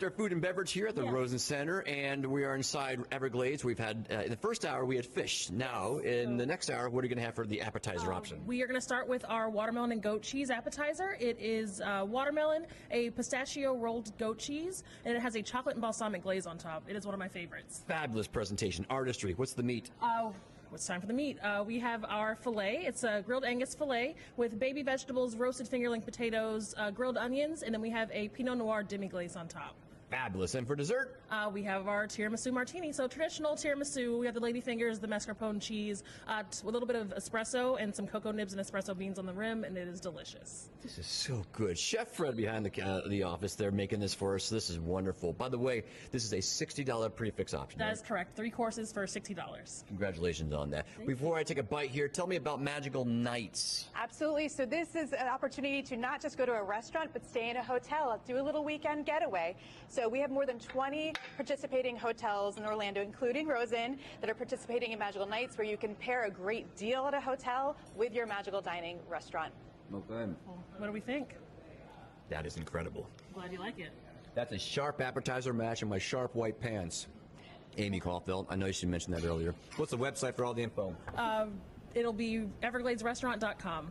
Our food and beverage here at the Rosen Center, and we are inside Everglades. We've had, in the first hour, we had fish. Now, in the next hour, what are you going to have for the appetizer option? We are going to start with our watermelon and goat cheese appetizer. It is watermelon, a pistachio rolled goat cheese, and it has a chocolate and balsamic glaze on top. It is one of my favorites. Fabulous presentation, artistry. What's the meat? It's time for the meat. We have our filet. It's a grilled Angus filet with baby vegetables, roasted fingerling potatoes, grilled onions, and then we have a Pinot Noir demi-glace on top. Fabulous. And for dessert? We have our tiramisu martini. So traditional tiramisu, we have the lady fingers, the mascarpone cheese, with a little bit of espresso and some cocoa nibs and espresso beans on the rim, and it is delicious. This is so good. Chef Fred behind the office there making this for us. This is wonderful. By the way, this is a $60 prefix option. That is correct. 3 courses for $60. Congratulations on that. Before I take a bite here, tell me about Magical Nights. Absolutely. So this is an opportunity to not just go to a restaurant, but stay in a hotel, do a little weekend getaway. So we have more than 20 participating hotels in Orlando, including Rosen, that are participating in Magical Nights, where you can pair a great deal at a hotel with your magical dining restaurant. Okay. Well, what do we think? That is incredible. Glad you like it. That's a sharp appetizer matching my sharp white pants. Amy Caulfield, I know you should mention that earlier. What's the website for all the info? It'll be evergladesrestaurant.com.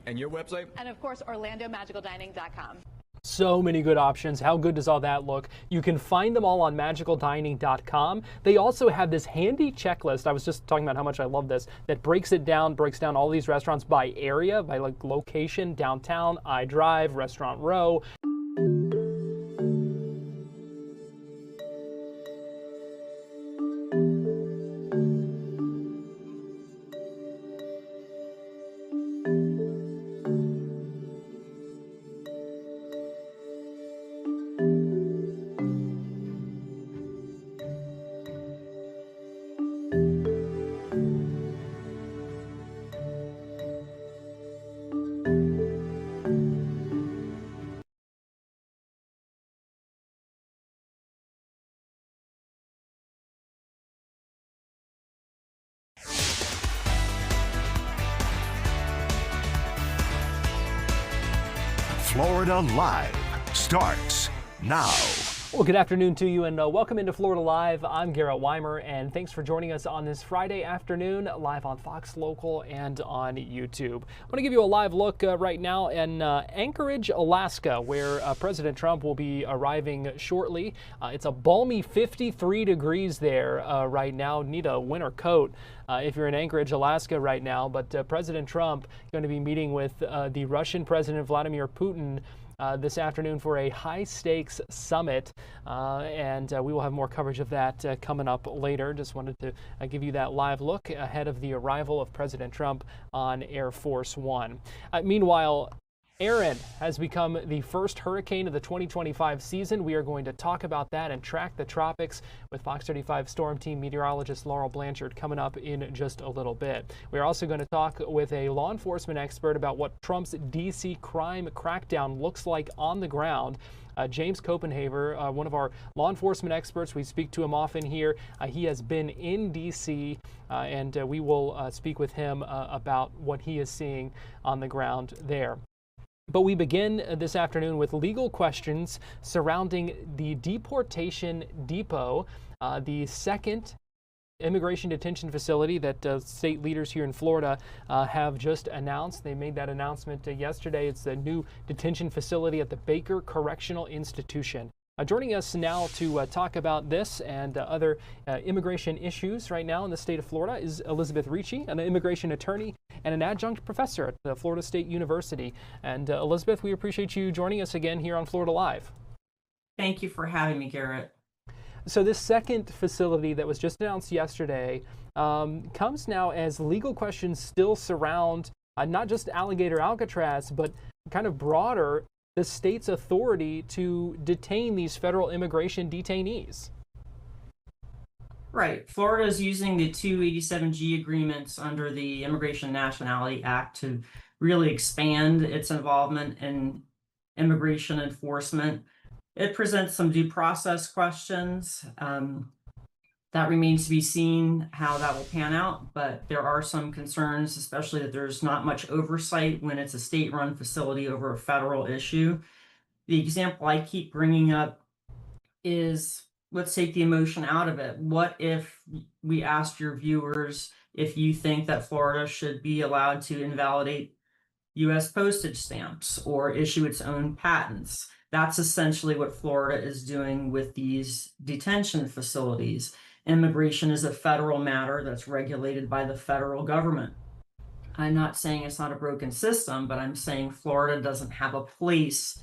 And your website? And of course, orlandomagicaldining.com. So many good options. How good does all that look? You can find them all on magicaldining.com. They also have this handy checklist. I was just talking about how much I love this, that breaks down all these restaurants by area, by like location, downtown, iDrive, Restaurant Row. Florida Live starts now. Well, good afternoon to you, and welcome into Florida Live. I'm Garrett Wymer, and thanks for joining us on this Friday afternoon, live on Fox Local and on YouTube. I want to give you a live look right now in Anchorage, Alaska, where President Trump will be arriving shortly. It's a balmy 53 degrees there right now. Need a winter coat if you're in Anchorage, Alaska right now. But President Trump going to be meeting with the Russian President Vladimir Putin this afternoon for a high-stakes summit, and we will have more coverage of that coming up later. Just wanted to give you that live look ahead of the arrival of President Trump on Air Force One. Meanwhile, Erin has become the first hurricane of the 2025 season. We are going to talk about that and track the tropics with Fox 35 Storm Team meteorologist Laurel Blanchard coming up in just a little bit. We're also going to talk with a law enforcement expert about what Trump's D.C. crime crackdown looks like on the ground. James Copenhaver, one of our law enforcement experts. We speak to him often here. He has been in D.C., and we will speak with him about what he is seeing on the ground there. But we begin this afternoon with legal questions surrounding the Deportation Depot, the second immigration detention facility that state leaders here in Florida have just announced. They made that announcement yesterday. It's the new detention facility at the Baker Correctional Institution. Joining us now to talk about this and other immigration issues right now in the state of Florida is Elizabeth Ricci, an immigration attorney and an adjunct professor at the Florida State University. And Elizabeth, we appreciate you joining us again here on Florida Live. Thank you for having me, Garrett. So this second facility that was just announced yesterday comes now as legal questions still surround not just Alligator Alcatraz, but kind of broader the state's authority to detain these federal immigration detainees. Right. Florida is using the 287G agreements under the Immigration and Nationality Act to really expand its involvement in immigration enforcement. It presents some due process questions. That remains to be seen how that will pan out, but there are some concerns, especially that there's not much oversight when it's a state-run facility over a federal issue. The example I keep bringing up is, let's take the emotion out of it. What if we asked your viewers if you think that Florida should be allowed to invalidate U.S. postage stamps or issue its own patents? That's essentially what Florida is doing with these detention facilities. Immigration is a federal matter that's regulated by the federal government. I'm not saying it's not a broken system, but I'm saying Florida doesn't have a place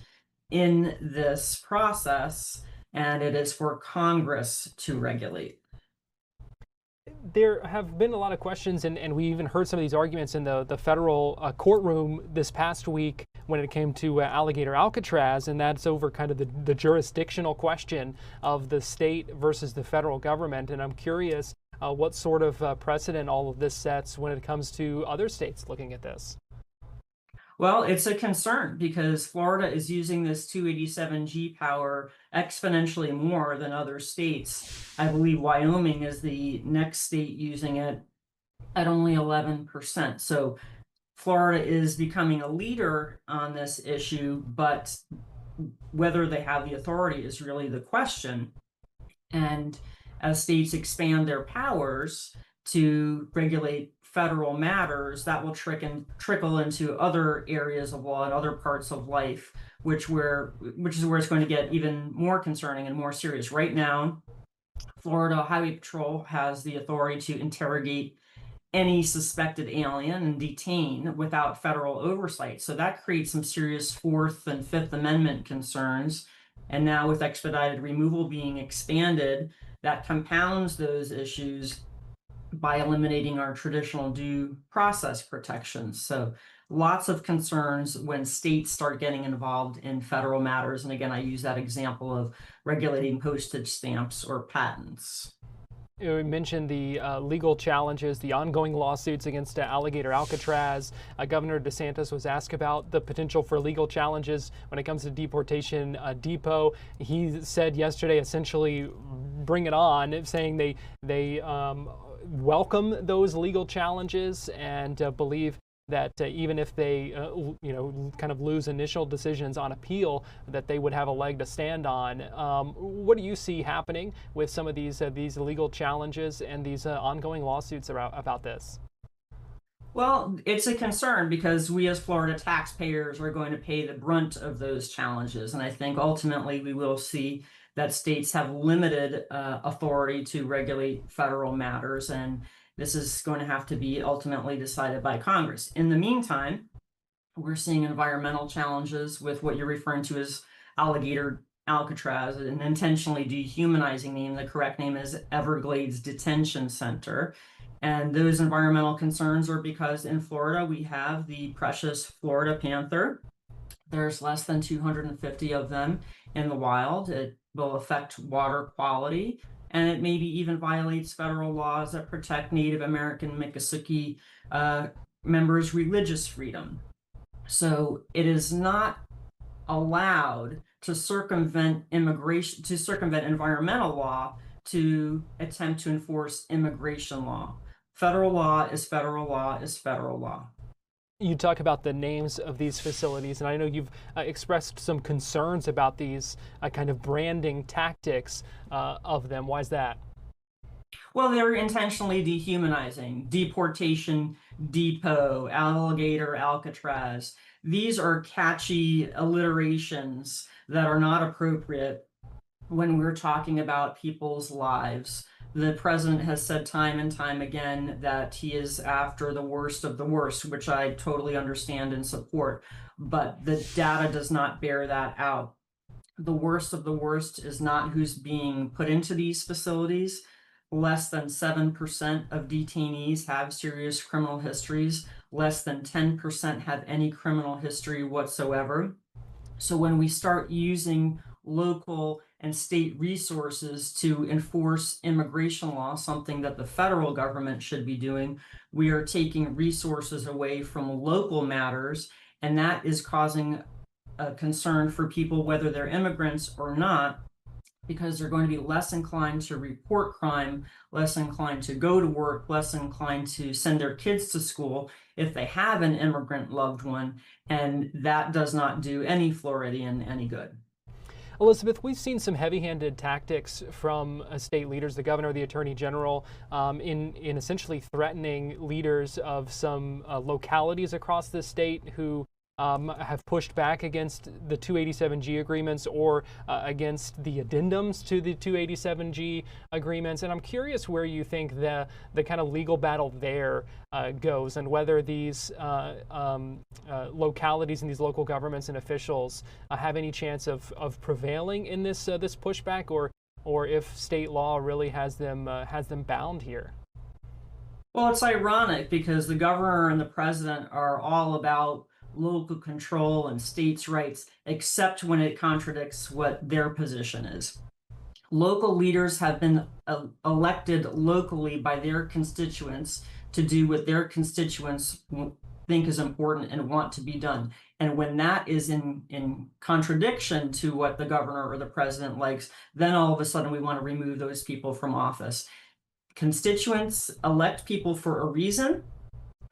in this process, and it is for Congress to regulate. There have been a lot of questions, and we even heard some of these arguments in the federal courtroom this past week when it came to Alligator Alcatraz, and that's over kind of the jurisdictional question of the state versus the federal government. And I'm curious what sort of precedent all of this sets when it comes to other states looking at this. Well, it's a concern because Florida is using this 287G power exponentially more than other states. I believe Wyoming is the next state using it at only 11%. So Florida is becoming a leader on this issue, but whether they have the authority is really the question. And as states expand their powers to regulate federal matters, that will trickle into other areas of law and other parts of life, which is where it's going to get even more concerning and more serious. Right now, Florida Highway Patrol has the authority to interrogate any suspected alien and detain without federal oversight. So that creates some serious Fourth and Fifth Amendment concerns. And now with expedited removal being expanded, that compounds those issues by eliminating our traditional due process protections. So lots of concerns when states start getting involved in federal matters. And again, I use that example of regulating postage stamps or patents. We mentioned the legal challenges, the ongoing lawsuits against Alligator Alcatraz. Governor DeSantis was asked about the potential for legal challenges when it comes to Deportation Depot. He said yesterday, essentially, bring it on, saying they welcome those legal challenges and believe that even if they kind of lose initial decisions on appeal, that they would have a leg to stand on. What do you see happening with some of these legal challenges and these ongoing lawsuits about this? Well, it's a concern because we as Florida taxpayers are going to pay the brunt of those challenges. And I think ultimately we will see that states have limited authority to regulate federal matters, and this is going to have to be ultimately decided by Congress. In the meantime, we're seeing environmental challenges with what you're referring to as Alligator Alcatraz, an intentionally dehumanizing name. The correct name is Everglades Detention Center. And those environmental concerns are because in Florida, we have the precious Florida panther. There's less than 250 of them in the wild. It will affect water quality, and it maybe even violates federal laws that protect Native American Miccosukee members' religious freedom. So it is not allowed to circumvent environmental law to attempt to enforce immigration law. Federal law is federal law is federal law. You talk about the names of these facilities, and I know you've expressed some concerns about these kind of branding tactics of them. Why is that? Well, they're intentionally dehumanizing. Deportation Depot, Alligator Alcatraz. These are catchy alliterations that are not appropriate when we're talking about people's lives. The president has said time and time again that he is after the worst of the worst, which I totally understand and support, but the data does not bear that out. The worst of the worst is not who's being put into these facilities. Less than 7% of detainees have serious criminal histories. Less than 10% have any criminal history whatsoever. So when we start using local and state resources to enforce immigration law, something that the federal government should be doing, we are taking resources away from local matters, and that is causing a concern for people, whether they're immigrants or not, because they're going to be less inclined to report crime, less inclined to go to work, less inclined to send their kids to school if they have an immigrant loved one, and that does not do any Floridian any good. Elizabeth, we've seen some heavy-handed tactics from state leaders, the governor, the attorney general, in essentially threatening leaders of some localities across the state who have pushed back against the 287G agreements or against the addendums to the 287G agreements. And I'm curious where you think the kind of legal battle there goes, and whether these localities and these local governments and officials have any chance of prevailing in this this pushback, or if state law really has them bound here. Well, it's ironic because the governor and the president are all about local control and states' rights, except when it contradicts what their position is. Local leaders have been elected locally by their constituents to do what their constituents think is important and want to be done. And when that is in contradiction to what the governor or the president likes, then all of a sudden we want to remove those people from office. Constituents elect people for a reason,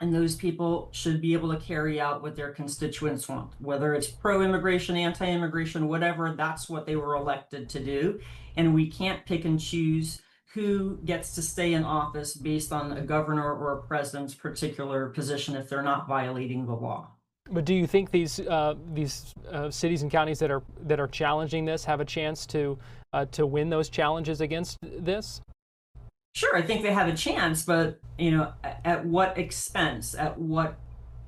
and those people should be able to carry out what their constituents want, whether it's pro-immigration, anti-immigration, whatever. That's what they were elected to do. And we can't pick and choose who gets to stay in office based on a governor or a president's particular position if they're not violating the law. But do you think these cities and counties that are challenging this have a chance to win those challenges against this? Sure, I think they have a chance, but at what expense? At what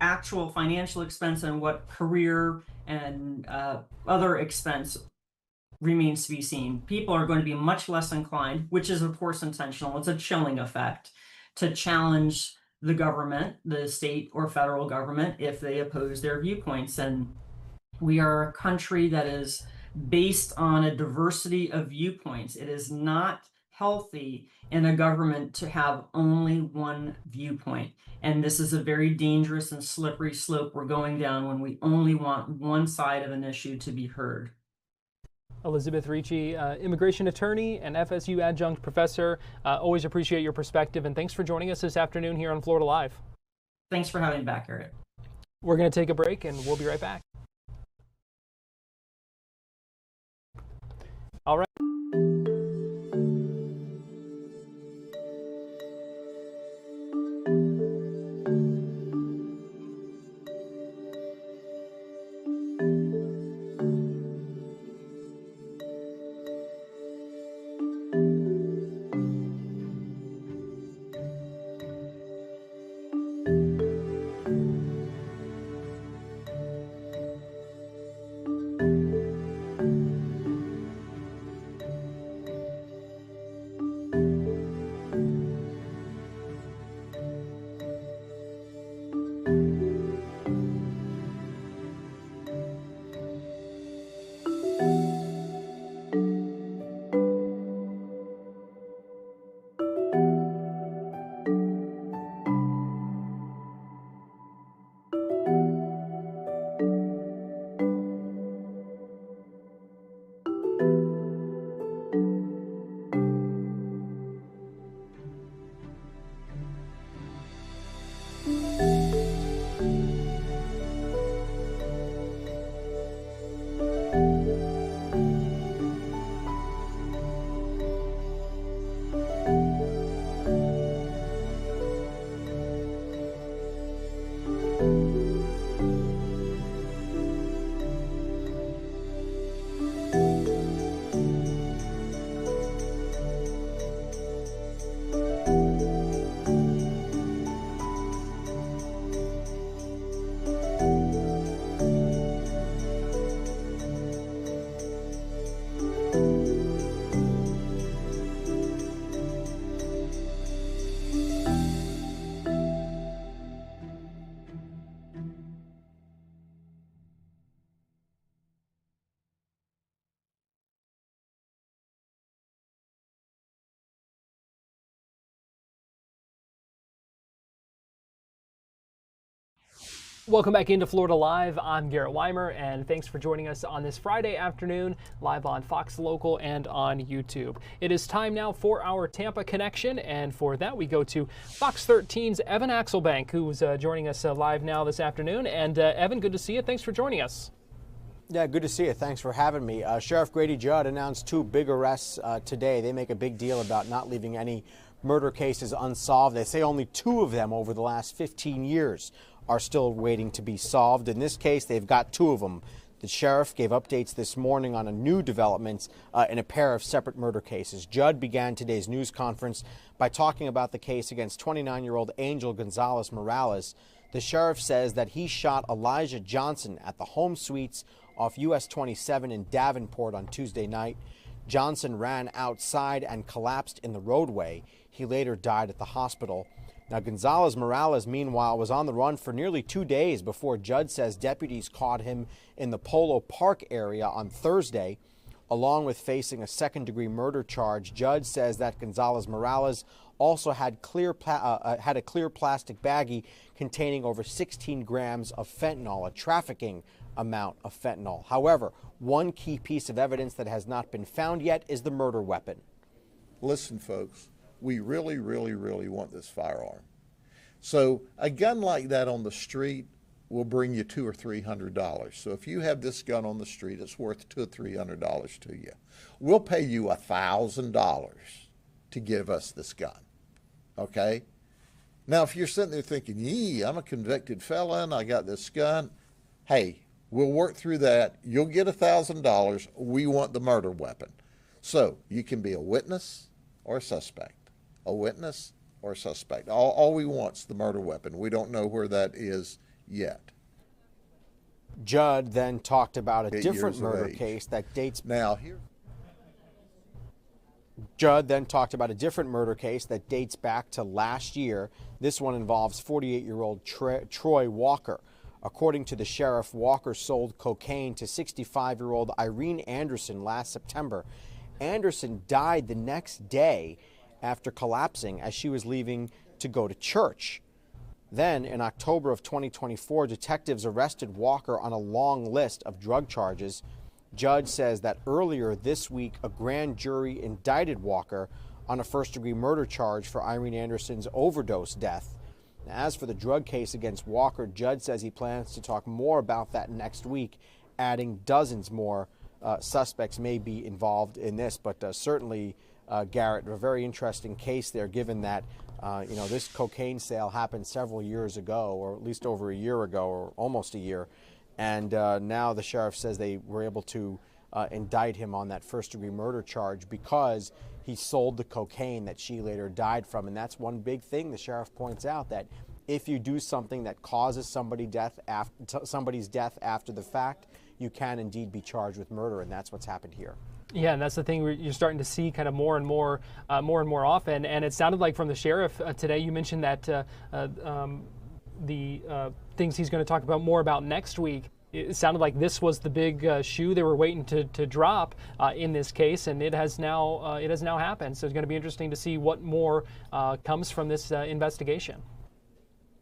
actual financial expense, and what career and other expense remains to be seen. People are going to be much less inclined, which is of course intentional. It's a chilling effect to challenge the government, the state or federal government, if they oppose their viewpoints. And we are a country that is based on a diversity of viewpoints. It is not healthy in a government to have only one viewpoint. And this is a very dangerous and slippery slope we're going down when we only want one side of an issue to be heard. Elizabeth Ricci, immigration attorney and FSU adjunct professor. Always appreciate your perspective, and thanks for joining us this afternoon here on Florida Live. Thanks for having me back, Garrett. We're going to take a break, and we'll be right back. All right. Welcome back into Florida Live. I'm Garrett Wymer, and thanks for joining us on this Friday afternoon, live on Fox Local and on YouTube. It is time now for our Tampa Connection, and for that we go to Fox 13's Evan Axelbank, who's joining us live now this afternoon. And Evan, good to see you. Thanks for joining us. Yeah, good to see you. Thanks for having me. Sheriff Grady Judd announced 2 big arrests today. They make a big deal about not leaving any murder cases unsolved. They say only 2 of them over the last 15 years are still waiting to be solved. In this case, they've got 2 of them. The sheriff gave updates this morning on a new development in a pair of separate murder cases. Judd began today's news conference by talking about the case against 29-year-old Angel Gonzalez Morales. The sheriff says that he shot Elijah Johnson at the home suites off US 27 in Davenport on Tuesday night. Johnson ran outside and collapsed in the roadway. He later died at the hospital. Now, Gonzalez Morales, meanwhile, was on the run for nearly 2 days before Judd says deputies caught him in the Polo Park area on Thursday. Along with facing a second-degree murder charge, Judd says that Gonzalez Morales also had a clear plastic baggie containing over 16 grams of fentanyl, a trafficking amount of fentanyl. However, one key piece of evidence that has not been found yet is the murder weapon. Listen, folks, we really, really, really want this firearm. So a gun like that on the street will bring you $200 or $300. So if you have this gun on the street, it's worth $200 or $300 to you. We'll pay you $1,000 to give us this gun. Okay? Now, if you're sitting there thinking, yee, I'm a convicted felon, I got this gun, hey, we'll work through that. You'll get $1,000. We want the murder weapon. So you can be a witness or a suspect. A witness or a suspect. All we want's the murder weapon. We don't know where that is yet. Judd then talked about a different murder case that dates Judd then talked about a different murder case that dates back to last year. This one involves 48-year-old Troy Walker. According to the sheriff, Walker sold cocaine to 65-year-old Irene Anderson last September. Anderson died the next day after collapsing as she was leaving to go to church. Then, in October of 2024, detectives arrested Walker on a long list of drug charges. Judge says that earlier this week, a grand jury indicted Walker on a first-degree murder charge for Irene Anderson's overdose death. As for the drug case against Walker, Judge says he plans to talk more about that next week, adding dozens more suspects may be involved in this. But certainly, Garrett, a very interesting case there, given that this cocaine sale happened several years ago, or at least over a year ago, or almost a year. And now the sheriff says they were able to indict him on that first-degree murder charge because he sold the cocaine that she later died from. And that's one big thing the sheriff points out, that if you do something that causes somebody's death after the fact, you can indeed be charged with murder, and that's what's happened here. Yeah, and that's the thing you're starting to see kind of more and more often. And it sounded like from the sheriff today, you mentioned that the things he's going to talk about more about next week. It sounded like this was the big shoe they were waiting to drop in this case, and it has now happened. So it's going to be interesting to see what more comes from this investigation.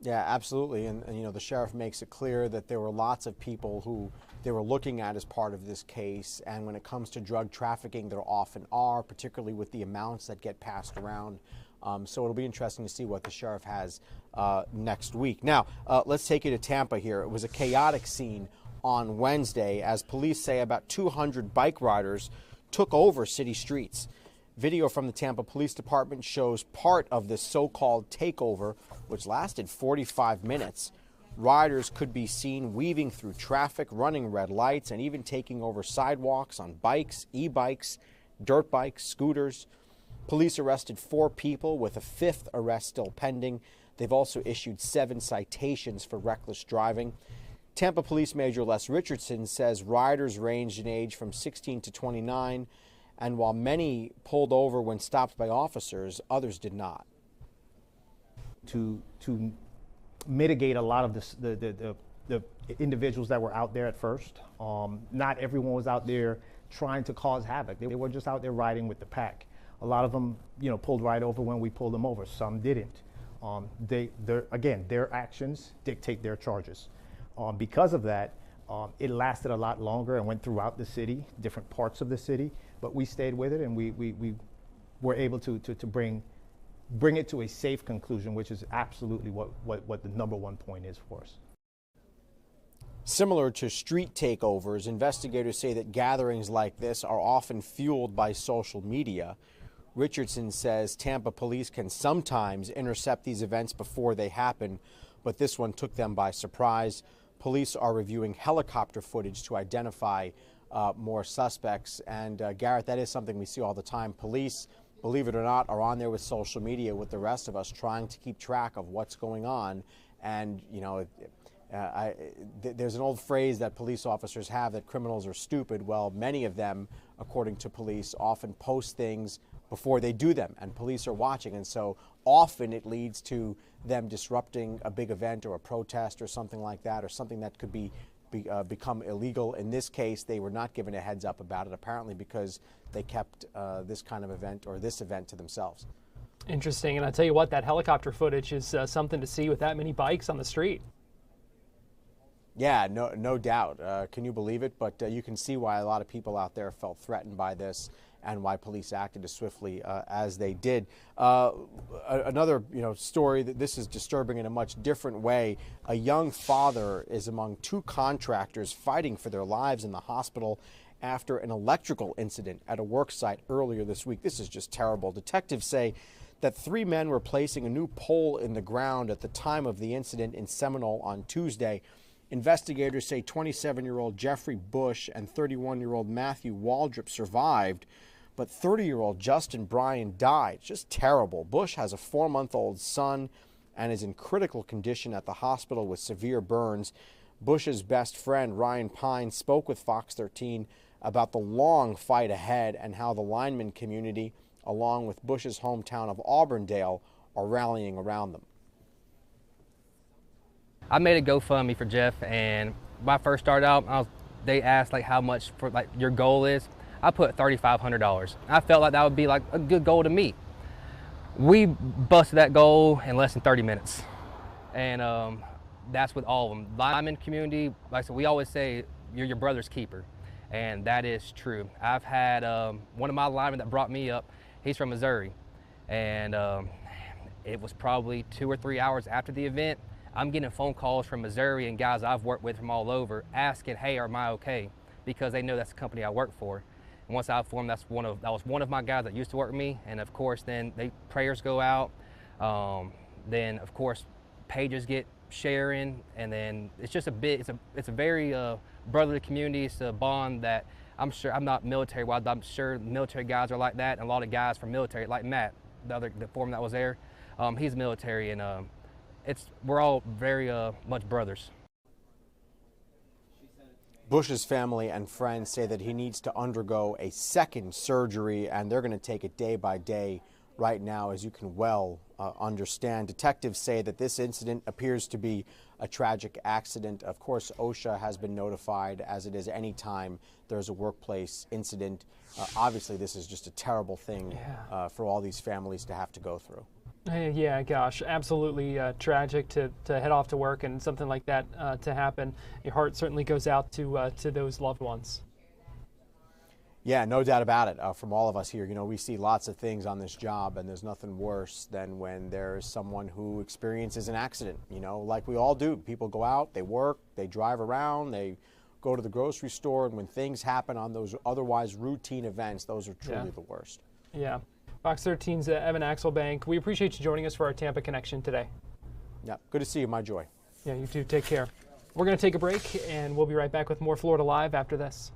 Yeah, absolutely. And the sheriff makes it clear that there were lots of people who they were looking at as part of this case. And when it comes to drug trafficking, there often are, particularly with the amounts that get passed around. So it'll be interesting to see what the sheriff has next week. Now, let's take you to Tampa here. It was a chaotic scene on Wednesday as police say about 200 bike riders took over city streets. Video from the Tampa Police Department shows part of this so-called takeover, which lasted 45 minutes. Riders could be seen weaving through traffic, running red lights, and even taking over sidewalks on bikes, e-bikes, dirt bikes, scooters. Police arrested 4 people, with a 5th arrest still pending. They've also issued 7 citations for reckless driving. Tampa Police Major Les Richardson says riders ranged in age from 16 to 29, and while many pulled over when stopped by officers, others did not. To mitigate a lot of the individuals that were out there at first. Not everyone was out there trying to cause havoc. They were just out there riding with the pack. A lot of them, pulled right over when we pulled them over. Some didn't. Their actions dictate their charges. Because of that, it lasted a lot longer and went throughout the city, different parts of the city. But we stayed with it, and we were able to bring it to a safe conclusion, which is absolutely what the number one point is for us. Similar to street takeovers, investigators say that gatherings like this are often fueled by social media. Richardson says Tampa police can sometimes intercept these events before they happen, but this one took them by surprise. Police are reviewing helicopter footage to identify more suspects. And Garrett, that is something we see all the time. Police, believe it or not, are on there with social media with the rest of us, trying to keep track of what's going on. And, you know, there's an old phrase that police officers have that criminals are stupid. Well, many of them, according to police, often post things before they do them, and police are watching. And so often it leads to them disrupting a big event or a protest or something like that, or something that could become illegal. In this case, they were not given a heads up about it, apparently because they kept this kind of event or this event to themselves. Interesting. And I tell you what, that helicopter footage is something to see with that many bikes on the street. Yeah, no doubt. Can you believe it? But you can see why a lot of people out there felt threatened by this, and why police acted as swiftly as they did. Another story that this is disturbing in a much different way. A young father is among two contractors fighting for their lives in the hospital after an electrical incident at a work site earlier this week. This is just terrible. Detectives say that 3 men were placing a new pole in the ground at the time of the incident in Seminole on Tuesday. Investigators say 27-year-old Jeffrey Bush and 31-year-old Matthew Waldrop survived, but 30-year-old Justin Bryan died. Just terrible. Bush has a 4-month-old son and is in critical condition at the hospital with severe burns. Bush's best friend, Ryan Pine, spoke with Fox 13 about the long fight ahead and how the lineman community, along with Bush's hometown of Auburndale, are rallying around them. I made a GoFundMe for Jeff, and when I first started out, they asked like how much for like your goal is. I put $3,500. I felt like that would be like a good goal to meet. We busted that goal in less than 30 minutes, and that's with all of them. Lineman community, like I said, we always say you're your brother's keeper, and that is true. I've had one of my linemen that brought me up. He's from Missouri, and it was probably 2 or 3 hours after the event. I'm getting phone calls from Missouri and guys I've worked with from all over asking, hey, am I okay? Because they know that's the company I work for. And once I informed that was one of my guys that used to work with me. And of course, then prayers go out. Then of course, pages get sharing, and then it's just it's a very brotherly community. It's a bond that I'm sure, I'm not military wise, but I'm sure military guys are like that, and a lot of guys from military, like Matt, the foreman that was there, he's military, and we're all very much brothers. Bush's family and friends say that he needs to undergo a second surgery, and they're going to take it day by day right now, as you can well understand. Detectives say that this incident appears to be a tragic accident. Of course, OSHA has been notified, as it is any time there's a workplace incident. Obviously, this is just a terrible thing for all these families to have to go through. Yeah, gosh, absolutely tragic to head off to work and something like that to happen. Your heart certainly goes out to those loved ones. Yeah, no doubt about it. From all of us here, we see lots of things on this job, and there's nothing worse than when there's someone who experiences an accident, like we all do. People go out, they work, they drive around, they go to the grocery store, and when things happen on those otherwise routine events, those are truly the worst. Yeah. Fox 13's Evan Axelbank. We appreciate you joining us for our Tampa Connection today. Yeah, good to see you. My joy. Yeah, you too. Take care. We're going to take a break, and we'll be right back with more Florida Live after this.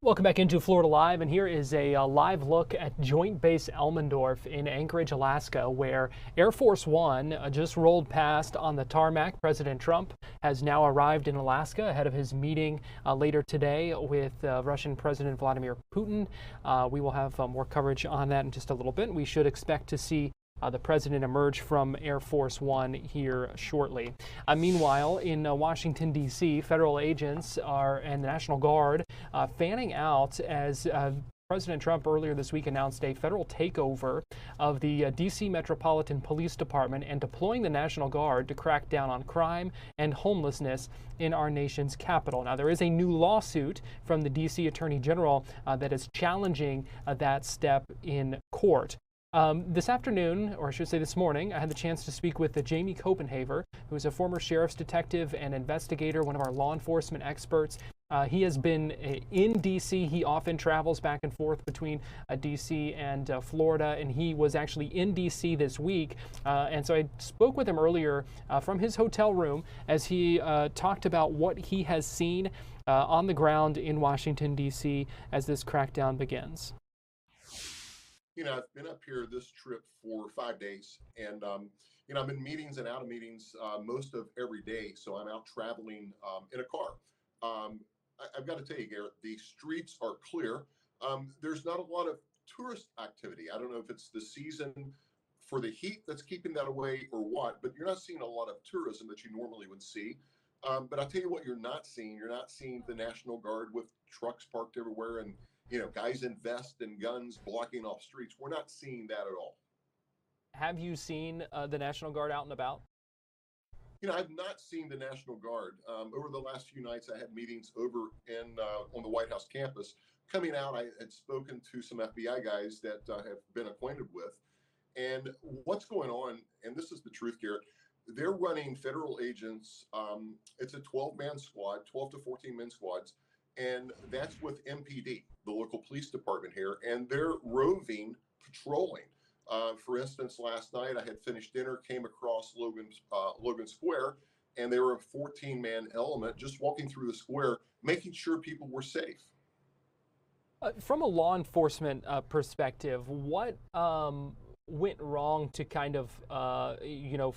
Welcome back into Florida Live, and here is a live look at Joint Base Elmendorf in Anchorage, Alaska, where Air Force One just rolled past on the tarmac. President Trump has now arrived in Alaska ahead of his meeting later today with Russian President Vladimir Putin. We will have more coverage on that in just a little bit. We should expect to see the president emerge from Air Force One here shortly. Meanwhile, in Washington, D.C., federal agents and the National Guard fanning out as President Trump earlier this week announced a federal takeover of the D.C. Metropolitan Police Department and deploying the National Guard to crack down on crime and homelessness in our nation's capital. Now, there is a new lawsuit from the D.C. Attorney General that is challenging that step in court. This afternoon, or I should say this morning, I had the chance to speak with Jamie Copenhaver, who is a former sheriff's detective and investigator, one of our law enforcement experts. He has been in D.C. He often travels back and forth between D.C. and Florida, and he was actually in D.C. this week. And so I spoke with him earlier from his hotel room as he talked about what he has seen on the ground in Washington, D.C. as this crackdown begins. You know, I've been up here this trip for 5 days, and you know, I'm in meetings and out of meetings most of every day. So I'm out traveling in a car. I've got to tell you, Garrett, the streets are clear. There's not a lot of tourist activity. I don't know if it's the season for the heat that's keeping that away or what, but you're not seeing a lot of tourism that you normally would see. But I'll tell you what you're not seeing. You're not seeing the National Guard with trucks parked everywhere and, you know, guys in vests and guns blocking off streets. We're not seeing that at all. Have you seen the National Guard out and about? You know, I've not seen the National Guard. Over the last few nights, I had meetings over in on the White House campus. Coming out, I had spoken to some FBI guys that I have been acquainted with. And what's going on, and this is the truth, Garrett, they're running federal agents. It's a 12-man squad, 12 to 14-man squads, and that's with MPD, the local police department here, and they're roving, patrolling. For instance, last night I had finished dinner, came across Logan Square, and they were a 14-man element just walking through the square, making sure people were safe. From a law enforcement perspective, what went wrong to kind of, you know,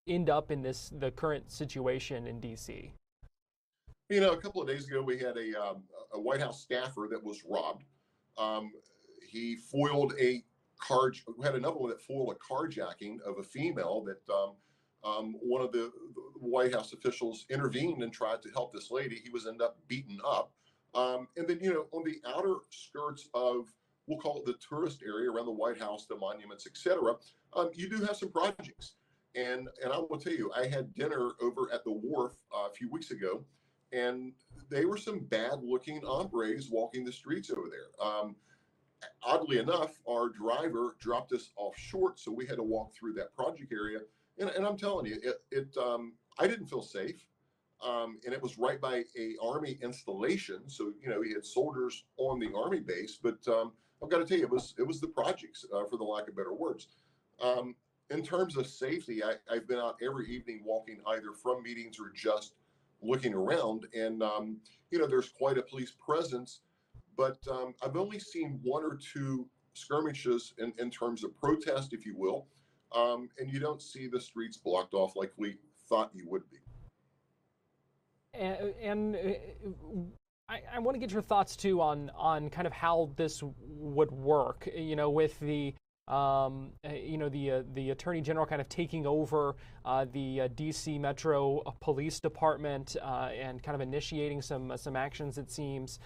end up in the current situation in D.C.? You know, a couple of days ago, we had a White House staffer that was robbed. He foiled we had another one that foiled a carjacking of a female that one of the White House officials intervened and tried to help this lady. He was ended up beaten up. And then, you know, on the outer skirts of, we'll call it the tourist area around the White House, the monuments, etc., you do have some projects. And I will tell you, I had dinner over at the wharf a few weeks ago, and they were some bad-looking hombres walking the streets over there. Oddly enough, our driver dropped us off short, so we had to walk through that project area. And I'm telling you, I didn't feel safe. And it was right by a Army installation, so you know, he had soldiers on the Army base. But I've got to tell you, it was the projects, for the lack of better words. In terms of safety, I've been out every evening walking either from meetings or just looking around, and you know, there's quite a police presence. But I've only seen one or two skirmishes in terms of protest, if you will, and you don't see the streets blocked off like we thought you would be. And I want to get your thoughts too on kind of how this would work. You know, with the you know, the Attorney General kind of taking over the D.C. Metro Police Department and kind of initiating some actions, it seems,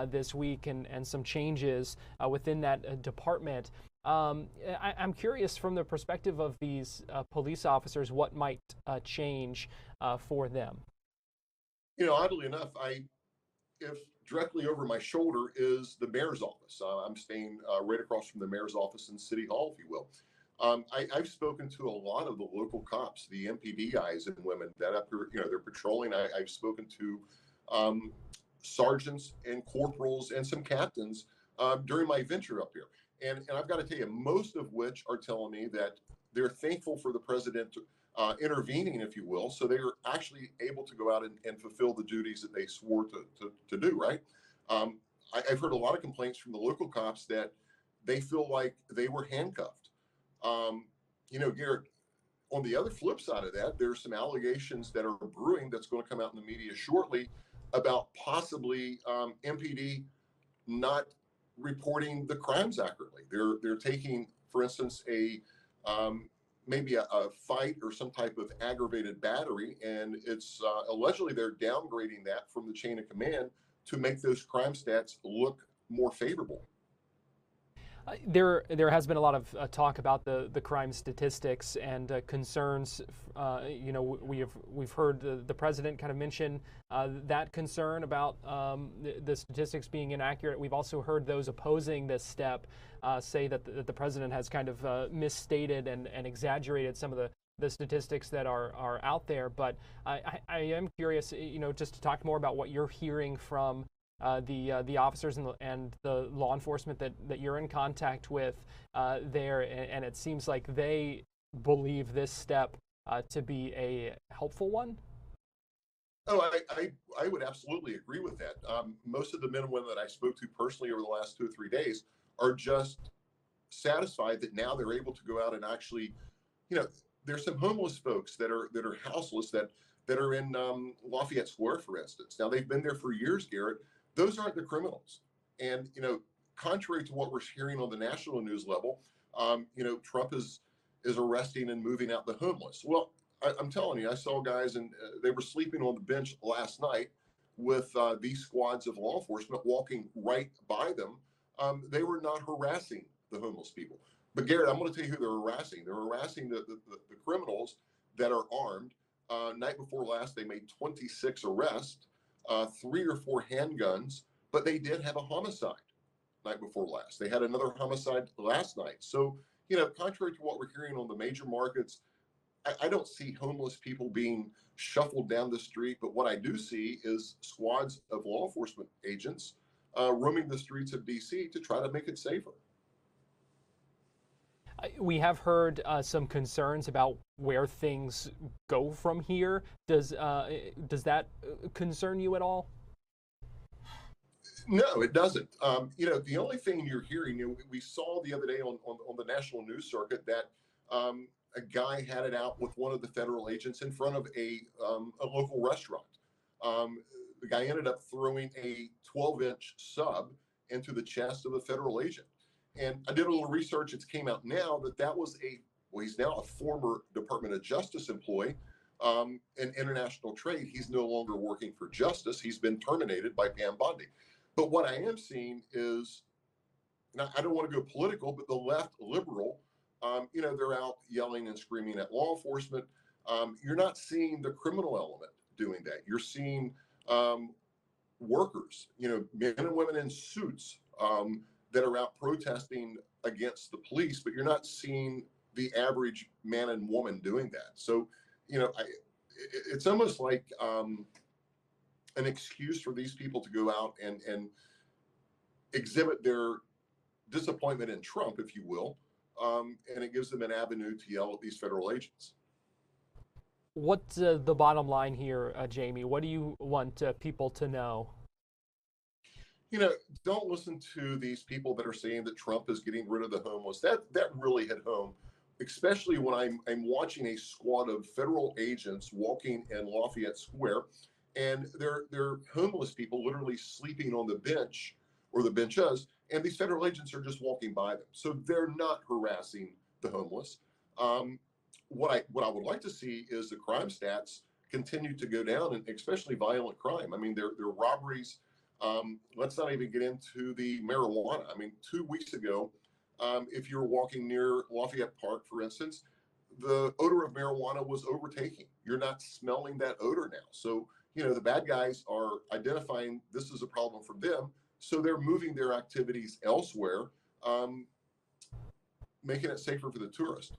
this week, and some changes within that department. I'm curious, from the perspective of these police officers, what might change for them. You know, oddly enough, if directly over my shoulder is the mayor's office. I'm staying right across from the mayor's office in City Hall, if you will. I've spoken to a lot of the local cops, the MPD guys and women that up here, you know, they're patrolling. I've spoken to sergeants and corporals and some captains during my venture up here. And I've got to tell you, most of which are telling me that they're thankful for the president intervening, if you will, so they're actually able to go out and fulfill the duties that they swore to do, right? I've heard a lot of complaints from the local cops that they feel like they were handcuffed. Garrett, on the other flip side of that, there's some allegations that are brewing that's going to come out in the media shortly about possibly MPD not reporting the crimes accurately. They're taking, for instance, maybe a fight or some type of aggravated battery, and it's allegedly they're downgrading that from the chain of command to make those crime stats look more favorable. There has been a lot of talk about the crime statistics and concerns. We've heard the president kind of mention that concern about the statistics being inaccurate. We've also heard those opposing this step say that the president has kind of misstated and exaggerated some of the statistics that are out there. But I am curious, just to talk more about what you're hearing from the officers and the law enforcement that you're in contact with there, and it seems like they believe this step to be a helpful one. Oh, I would absolutely agree with that. Most of the men and women that I spoke to personally over the last 2 or 3 days are just satisfied that now they're able to go out and actually, there's some homeless folks that are houseless that are in Lafayette Square, for instance. Now they've been there for years, Garrett. Those aren't the criminals. And, contrary to what we're hearing on the national news level, Trump is arresting and moving out the homeless. Well, I'm telling you, I saw guys and they were sleeping on the bench last night with these squads of law enforcement walking right by them. They were not harassing the homeless people. But Garrett, I'm going to tell you who they're harassing. They're harassing the criminals that are armed. Night before last, they made 26 arrests. 3 or 4 handguns, but they did have a homicide night before last. They had another homicide last night. So, contrary to what we're hearing on the major markets, I don't see homeless people being shuffled down the street, but what I do see is squads of law enforcement agents roaming the streets of D.C. to try to make it safer. We have heard some concerns about where things go from here. Does that concern you at all? No, it doesn't. The only thing you're hearing, we saw the other day on the national news circuit that a guy had it out with one of the federal agents in front of a local restaurant. The guy ended up throwing a 12-inch sub into the chest of the federal agent. And I did a little research. It came out now that was he's now a former Department of Justice employee in international trade. He's no longer working for justice. He's been terminated by Pam Bondi. But what I am seeing is, now I don't want to go political, but the left liberal, they're out yelling and screaming at law enforcement. You're not seeing the criminal element doing that. You're seeing workers, men and women in suits, that are out protesting against the police, but you're not seeing the average man and woman doing that. So, it's almost like an excuse for these people to go out and exhibit their disappointment in Trump, if you will, and it gives them an avenue to yell at these federal agents. What's the bottom line here, Jamie? What do you want people to know? Don't listen to these people that are saying that Trump is getting rid of the homeless. That really hit home, especially when I'm watching a squad of federal agents walking in Lafayette Square, and they're homeless people literally sleeping on the bench or the benches, and these federal agents are just walking by them. So they're not harassing the homeless. What I would like to see is the crime stats continue to go down, and especially violent crime. I mean, their robberies. Let's not even get into the marijuana. I mean, 2 weeks ago, if you were walking near Lafayette Park, for instance, the odor of marijuana was overtaking. You're not smelling that odor now. So, the bad guys are identifying this is a problem for them. So they're moving their activities elsewhere, making it safer for the tourist.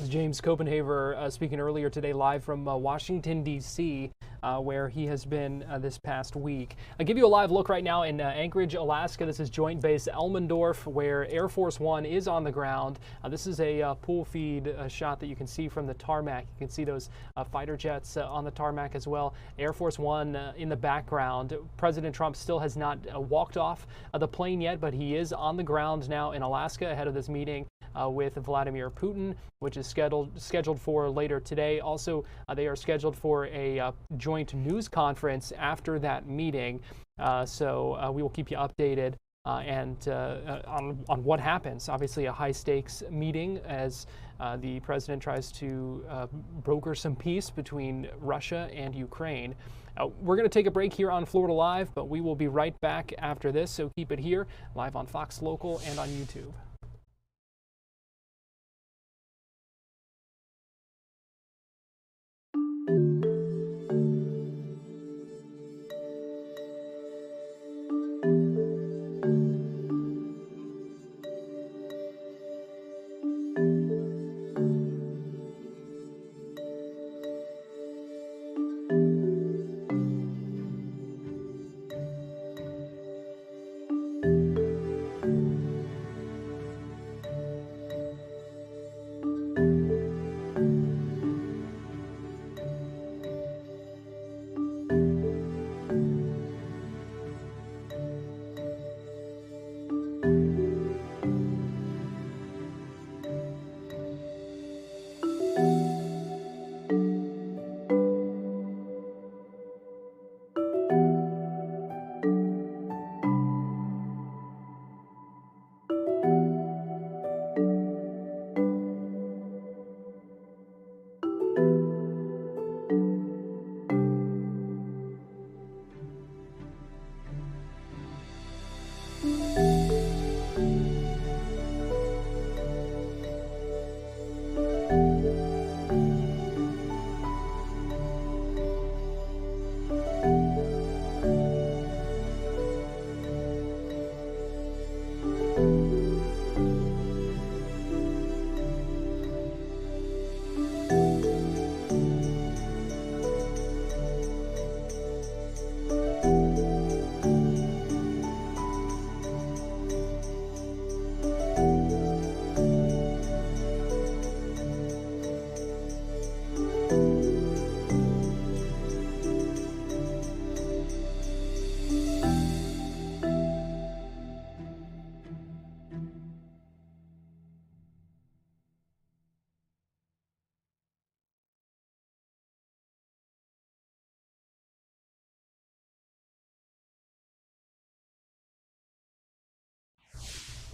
James Copenhaver speaking earlier today live from Washington, D.C. where he has been this past week. I'll give you a live look right now in Anchorage, Alaska. This is Joint Base Elmendorf, where Air Force One is on the ground. This is a pool feed shot that you can see from the tarmac. You can see those fighter jets on the tarmac as well. Air Force One in the background. President Trump still has not walked off the plane yet, but he is on the ground now in Alaska ahead of this meeting with Vladimir Putin, which is scheduled for later today. Also, they are scheduled for a joint news conference after that meeting. So we will keep you updated on what happens. Obviously, a high-stakes meeting as the president tries to broker some peace between Russia and Ukraine. We're going to take a break here on Florida Live, but we will be right back after this, so keep it here, live on Fox Local and on YouTube.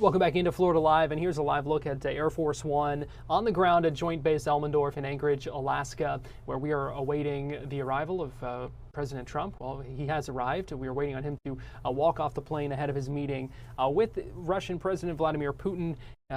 Welcome back into Florida Live, and here's a live look at Air Force One on the ground at Joint Base Elmendorf in Anchorage, Alaska, where we are awaiting the arrival of President Trump. Well, he has arrived. We are waiting on him to walk off the plane ahead of his meeting with Russian President Vladimir Putin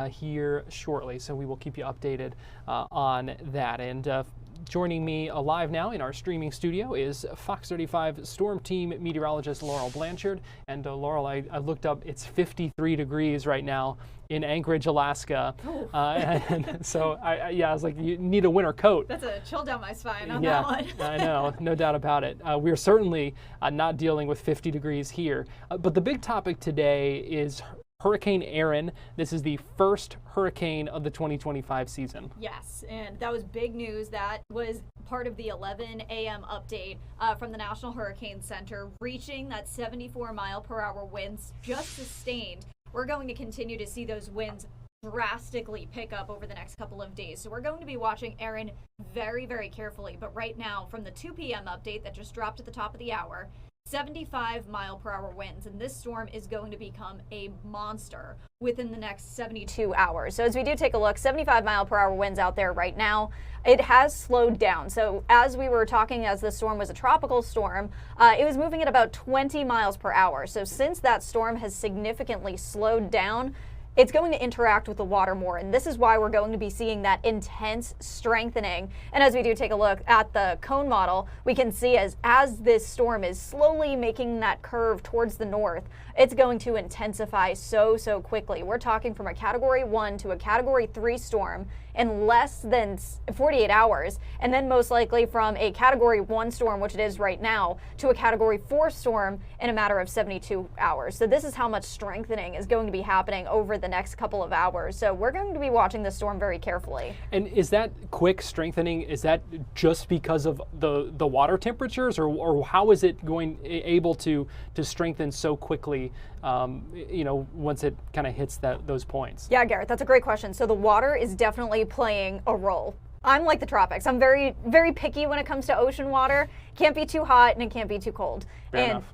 here shortly. So we will keep you updated on that. And joining me live now in our streaming studio is Fox 35 Storm Team meteorologist Laurel Blanchard. And Laurel, I looked up, it's 53 degrees right now in Anchorage, Alaska. Oh. And so, I was like, you need a winter coat. That's a chill down my spine on that one. I know, no doubt about it. We're certainly not dealing with 50 degrees here. But the big topic today is Hurricane Erin. This is the first hurricane of the 2025 season. Yes, and that was big news. That was part of the 11 a.m. update from the National Hurricane Center, reaching that 74-mile-per-hour winds just sustained. We're going to continue to see those winds drastically pick up over the next couple of days. So we're going to be watching Erin very, very carefully. But right now, from the 2 p.m. update that just dropped at the top of the hour, 75-mile-per-hour winds, and this storm is going to become a monster within the next 72 hours. So as we do take a look, 75-mile-per-hour winds out there right now. It has slowed down. So as we were talking, as the storm was a tropical storm, it was moving at about 20 miles per hour. So since that storm has significantly slowed down, it's going to interact with the water more. And this is why we're going to be seeing that intense strengthening. And as we do take a look at the cone model, we can see as this storm is slowly making that curve towards the north, it's going to intensify so quickly. We're talking from a Category 1 to a Category 3 storm in less than 48 hours, and then most likely from a Category 1 storm, which it is right now, to a Category 4 storm in a matter of 72 hours. So this is how much strengthening is going to be happening over the next couple of hours. So we're going to be watching this storm very carefully. And is that quick strengthening, is that just because of the water temperatures, or how is it able to strengthen so quickly, once it kind of hits those points? Yeah, Garrett, that's a great question. So the water is definitely playing a role. I'm like the tropics. I'm very, very picky when it comes to ocean water. Can't be too hot and it can't be too cold. Fair enough.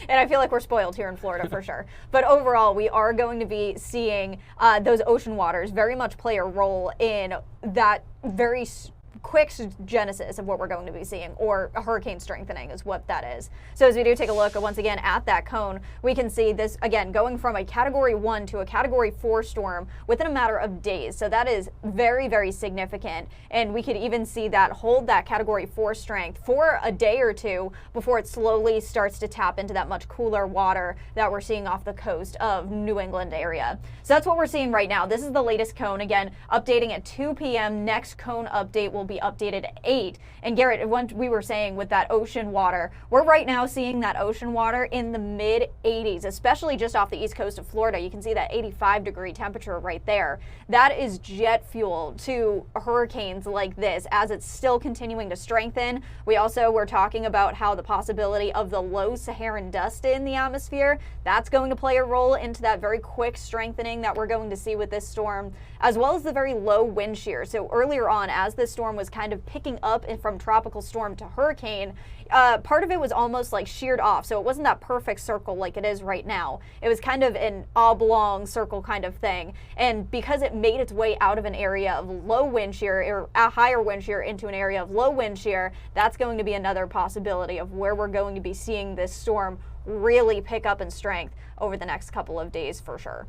And I feel like we're spoiled here in Florida for sure. But overall, we are going to be seeing those ocean waters very much play a role in that very quick genesis of what we're going to be seeing, or a hurricane strengthening is what that is. So as we do take a look once again at that cone, we can see this again going from a Category 1 to a Category 4 storm within a matter of days. So that is very, very significant. And we could even see that hold that Category 4 strength for a day or two before it slowly starts to tap into that much cooler water that we're seeing off the coast of New England area. So that's what we're seeing right now. This is the latest cone, again, updating at 2 p.m. Next cone update will be updated at 8. And Garrett, what we were saying with that ocean water, we're right now seeing that ocean water in the mid 80s, especially just off the east coast of Florida. You can see that 85-degree temperature right there. That is jet fuel to hurricanes like this as it's still continuing to strengthen. We also were talking about how the possibility of the low Saharan dust in the atmosphere, that's going to play a role into that very quick strengthening that we're going to see with this storm, as well as the very low wind shear. So earlier on, as this storm was kind of picking up from tropical storm to hurricane, part of it was almost like sheared off. So it wasn't that perfect circle like it is right now. It was kind of an oblong circle kind of thing. And because it made its way out of an area of low wind shear, or a higher wind shear, into an area of low wind shear, that's going to be another possibility of where we're going to be seeing this storm really pick up in strength over the next couple of days for sure.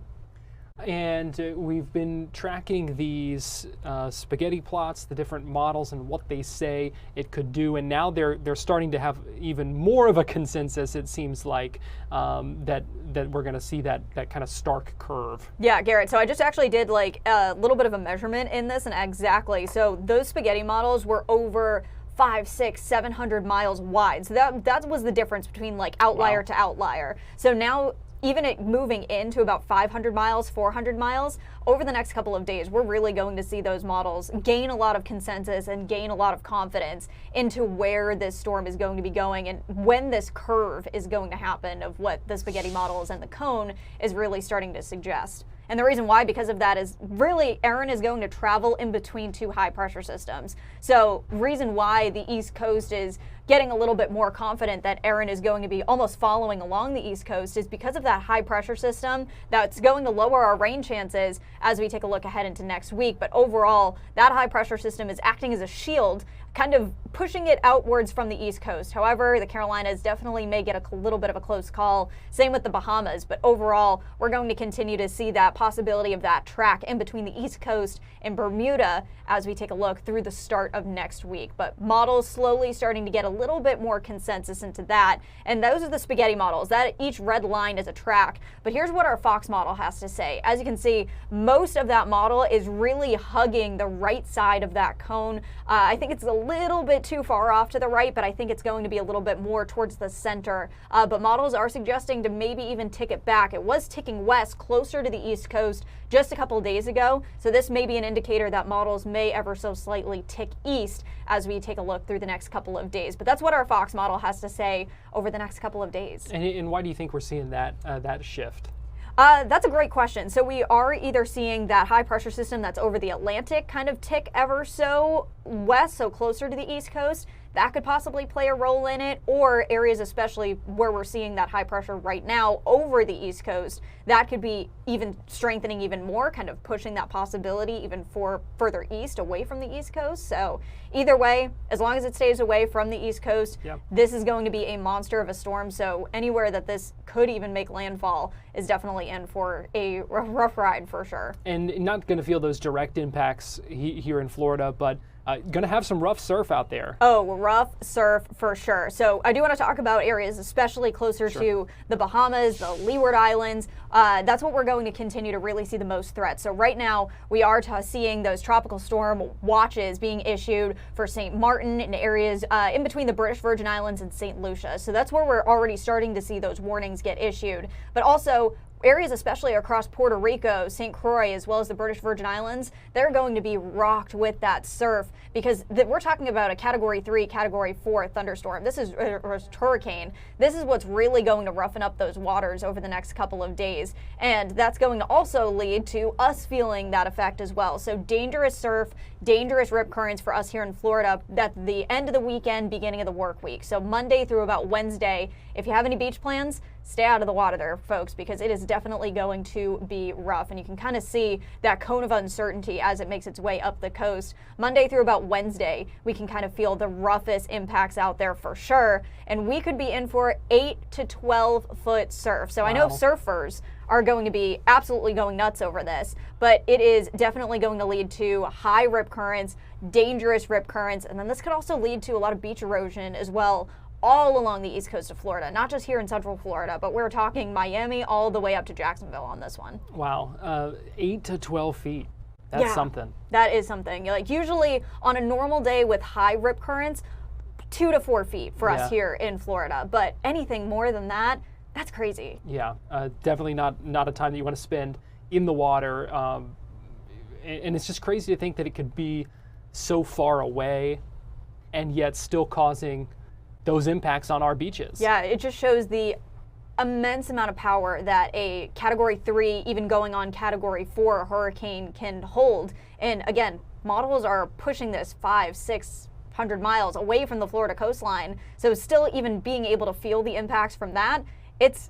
And we've been tracking these spaghetti plots, the different models and what they say it could do, and now they're starting to have even more of a consensus, it seems like, that we're going to see that kind of stark curve. Yeah, Garrett, so I just actually did like a little bit of a measurement in this, and exactly, so those spaghetti models were over 500, 600, 700 miles wide. So that was the difference between like outlier to outlier. So now, even it moving into about 500 miles, 400 miles, over the next couple of days, we're really going to see those models gain a lot of consensus and gain a lot of confidence into where this storm is going to be going and when this curve is going to happen of what the spaghetti models and the cone is really starting to suggest. And the reason why, because of that, is really Erin is going to travel in between two high pressure systems. So reason why the East Coast is getting a little bit more confident that Erin is going to be almost following along the East Coast is because of that high pressure system that's going to lower our rain chances as we take a look ahead into next week. But overall, that high pressure system is acting as a shield, kind of pushing it outwards from the East Coast. However, the Carolinas definitely may get a little bit of a close call. Same with the Bahamas. But overall, we're going to continue to see that possibility of that track in between the East Coast and Bermuda as we take a look through the start of next week. But models slowly starting to get a little bit more consensus into that. And those are the spaghetti models. That each red line is a track. But here's what our Fox model has to say. As you can see, most of that model is really hugging the right side of that cone. I think it's a little bit too far off to the right, but I think it's going to be a little bit more towards the center. But models are suggesting to maybe even tick it back. It was ticking west closer to the East Coast just a couple of days ago. So this may be an indicator that models may ever so slightly tick east as we take a look through the next couple of days. But that's what our Fox model has to say over the next couple of days. And why do you think we're seeing that shift? That's a great question. So we are either seeing that high pressure system that's over the Atlantic kind of tick ever so west, so closer to the East Coast. that could possibly play a role in it, or areas especially where we're seeing that high pressure right now over the East Coast, that could be even strengthening even more, kind of pushing that possibility even further east away from the East Coast. So either way, as long as it stays away from the East Coast, this is going to be a monster of a storm. So anywhere that this could even make landfall is definitely in for a rough ride for sure. And not going to feel those direct impacts here in Florida, but going to have some rough surf out there. Oh, rough surf for sure. So I do want to talk about areas especially closer to the Bahamas, the Leeward Islands. That's what we're going to continue to really see the most threats. So right now we are seeing those tropical storm watches being issued for St. Martin and areas in between the British Virgin Islands and St. Lucia. So that's where we're already starting to see those warnings get issued. But also areas especially across Puerto Rico, St. Croix, as well as the British Virgin Islands, they're going to be rocked with that surf because we're talking about a Category 3, Category 4 thunderstorm. This is a hurricane. This is what's really going to roughen up those waters over the next couple of days. And that's going to also lead to us feeling that effect as well. So dangerous surf, dangerous rip currents for us here in Florida at the end of the weekend, beginning of the work week. So Monday through about Wednesday, if you have any beach plans, stay out of the water there, folks, because it is definitely going to be rough. And you can kind of see that cone of uncertainty as it makes its way up the coast. Monday through about Wednesday, we can kind of feel the roughest impacts out there for sure. And we could be in for 8 to 12 foot surf. So I know surfers are going to be absolutely going nuts over this, but it is definitely going to lead to high rip currents, dangerous rip currents, and then this could also lead to a lot of beach erosion as well, all along the east coast of Florida, not just here in Central Florida, but we're talking Miami all the way up to Jacksonville on this one. Wow, 8 to 12 feet. That's something. That is something. Like usually on a normal day with high rip currents, 2 to 4 feet for us here in Florida, but anything more than that, that's crazy. Yeah, definitely not a time that you want to spend in the water. And it's just crazy to think that it could be so far away and yet still causing those impacts on our beaches. Yeah, it just shows the immense amount of power that a Category 3, even going on Category 4 hurricane can hold. And again, models are pushing this 500-600 miles away from the Florida coastline. So still even being able to feel the impacts from that, it's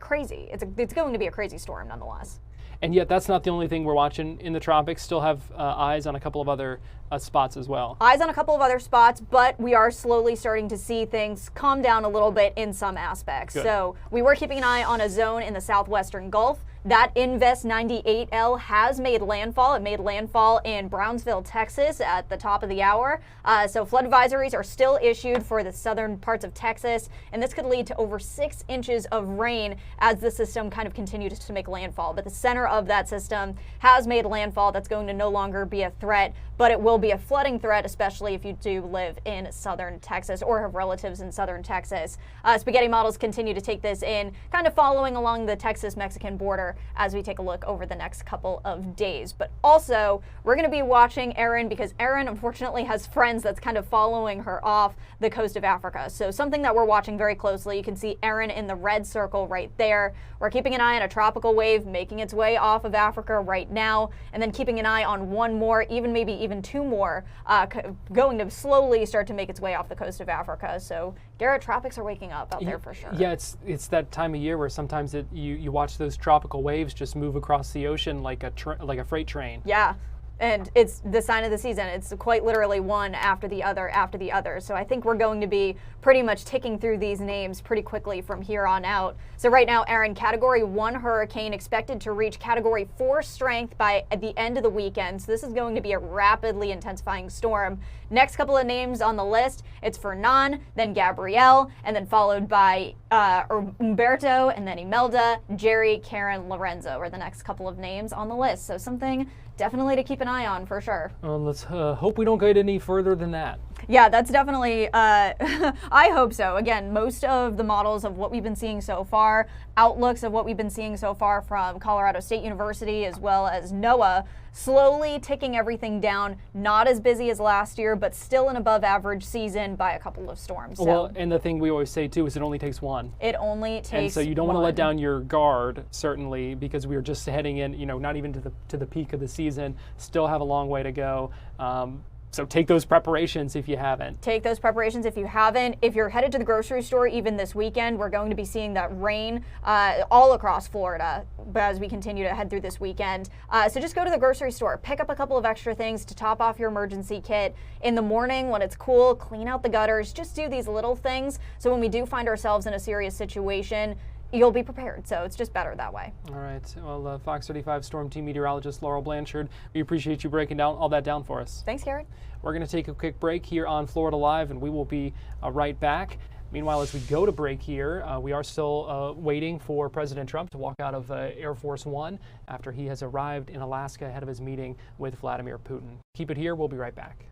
crazy. It's going to be a crazy storm nonetheless. And yet that's not the only thing we're watching in the tropics. Still have eyes on a couple of other spots as well. Eyes on a couple of other spots, but we are slowly starting to see things calm down a little bit in some aspects. Good. So we were keeping an eye on a zone in the southwestern Gulf. That Invest 98L has made landfall. It made landfall in Brownsville, Texas at the top of the hour. So flood advisories are still issued for the southern parts of Texas, and this could lead to over 6 inches of rain as the system kind of continues to make landfall. But the center of that system has made landfall. That's going to no longer be a threat, but it will be a flooding threat, especially if you do live in southern Texas or have relatives in southern Texas. Spaghetti models continue to take this in, kind of following along the Texas-Mexican border as we take a look over the next couple of days. But also, we're going to be watching Erin because Erin unfortunately has friends that's kind of following her off the coast of Africa. So something that we're watching very closely, you can see Erin in the red circle right there. We're keeping an eye on a tropical wave making its way off of Africa right now, and then keeping an eye on one more, maybe even 2 more, going to slowly start to make its way off the coast of Africa. So Garrett, tropics are waking up out there for sure. Yeah, it's that time of year where sometimes you watch those tropical waves just move across the ocean like a freight train. Yeah. And it's the sign of the season. It's quite literally one after the other after the other. So I think we're going to be pretty much ticking through these names pretty quickly from here on out. So right now, Erin, Category 1 hurricane expected to reach Category 4 strength by the end of the weekend. So this is going to be a rapidly intensifying storm. Next couple of names on the list, it's Fernand, then Gabrielle, and then followed by Umberto, and then Imelda, Jerry, Karen, Lorenzo are the next couple of names on the list. So something definitely to keep an eye on for sure. Let's hope we don't get any further than that. Yeah, that's definitely, I hope so. Again, most of the models of what we've been seeing so far, outlooks of what we've been seeing so far from Colorado State University as well as NOAA, slowly ticking everything down, not as busy as last year, but still an above average season by a couple of storms. So well, and the thing we always say too is it only takes one. It only takes one. And so you don't want to let down your guard, certainly, because we are just heading in, not even to the peak of the season, still have a long way to go. So take those preparations if you haven't. Take those preparations if you haven't. If you're headed to the grocery store, even this weekend, we're going to be seeing that rain all across Florida as we continue to head through this weekend. So just go to the grocery store, pick up a couple of extra things to top off your emergency kit. In the morning when it's cool, clean out the gutters. Just do these little things so when we do find ourselves in a serious situation, you'll be prepared. So it's just better that way. All right. Well, Fox 35 Storm Team meteorologist Laurel Blanchard, we appreciate you breaking all that down for us. Thanks, Garrett. We're going to take a quick break here on Florida Live, and we will be right back. Meanwhile, as we go to break here, we are still waiting for President Trump to walk out of Air Force One after he has arrived in Alaska ahead of his meeting with Vladimir Putin. Keep it here. We'll be right back.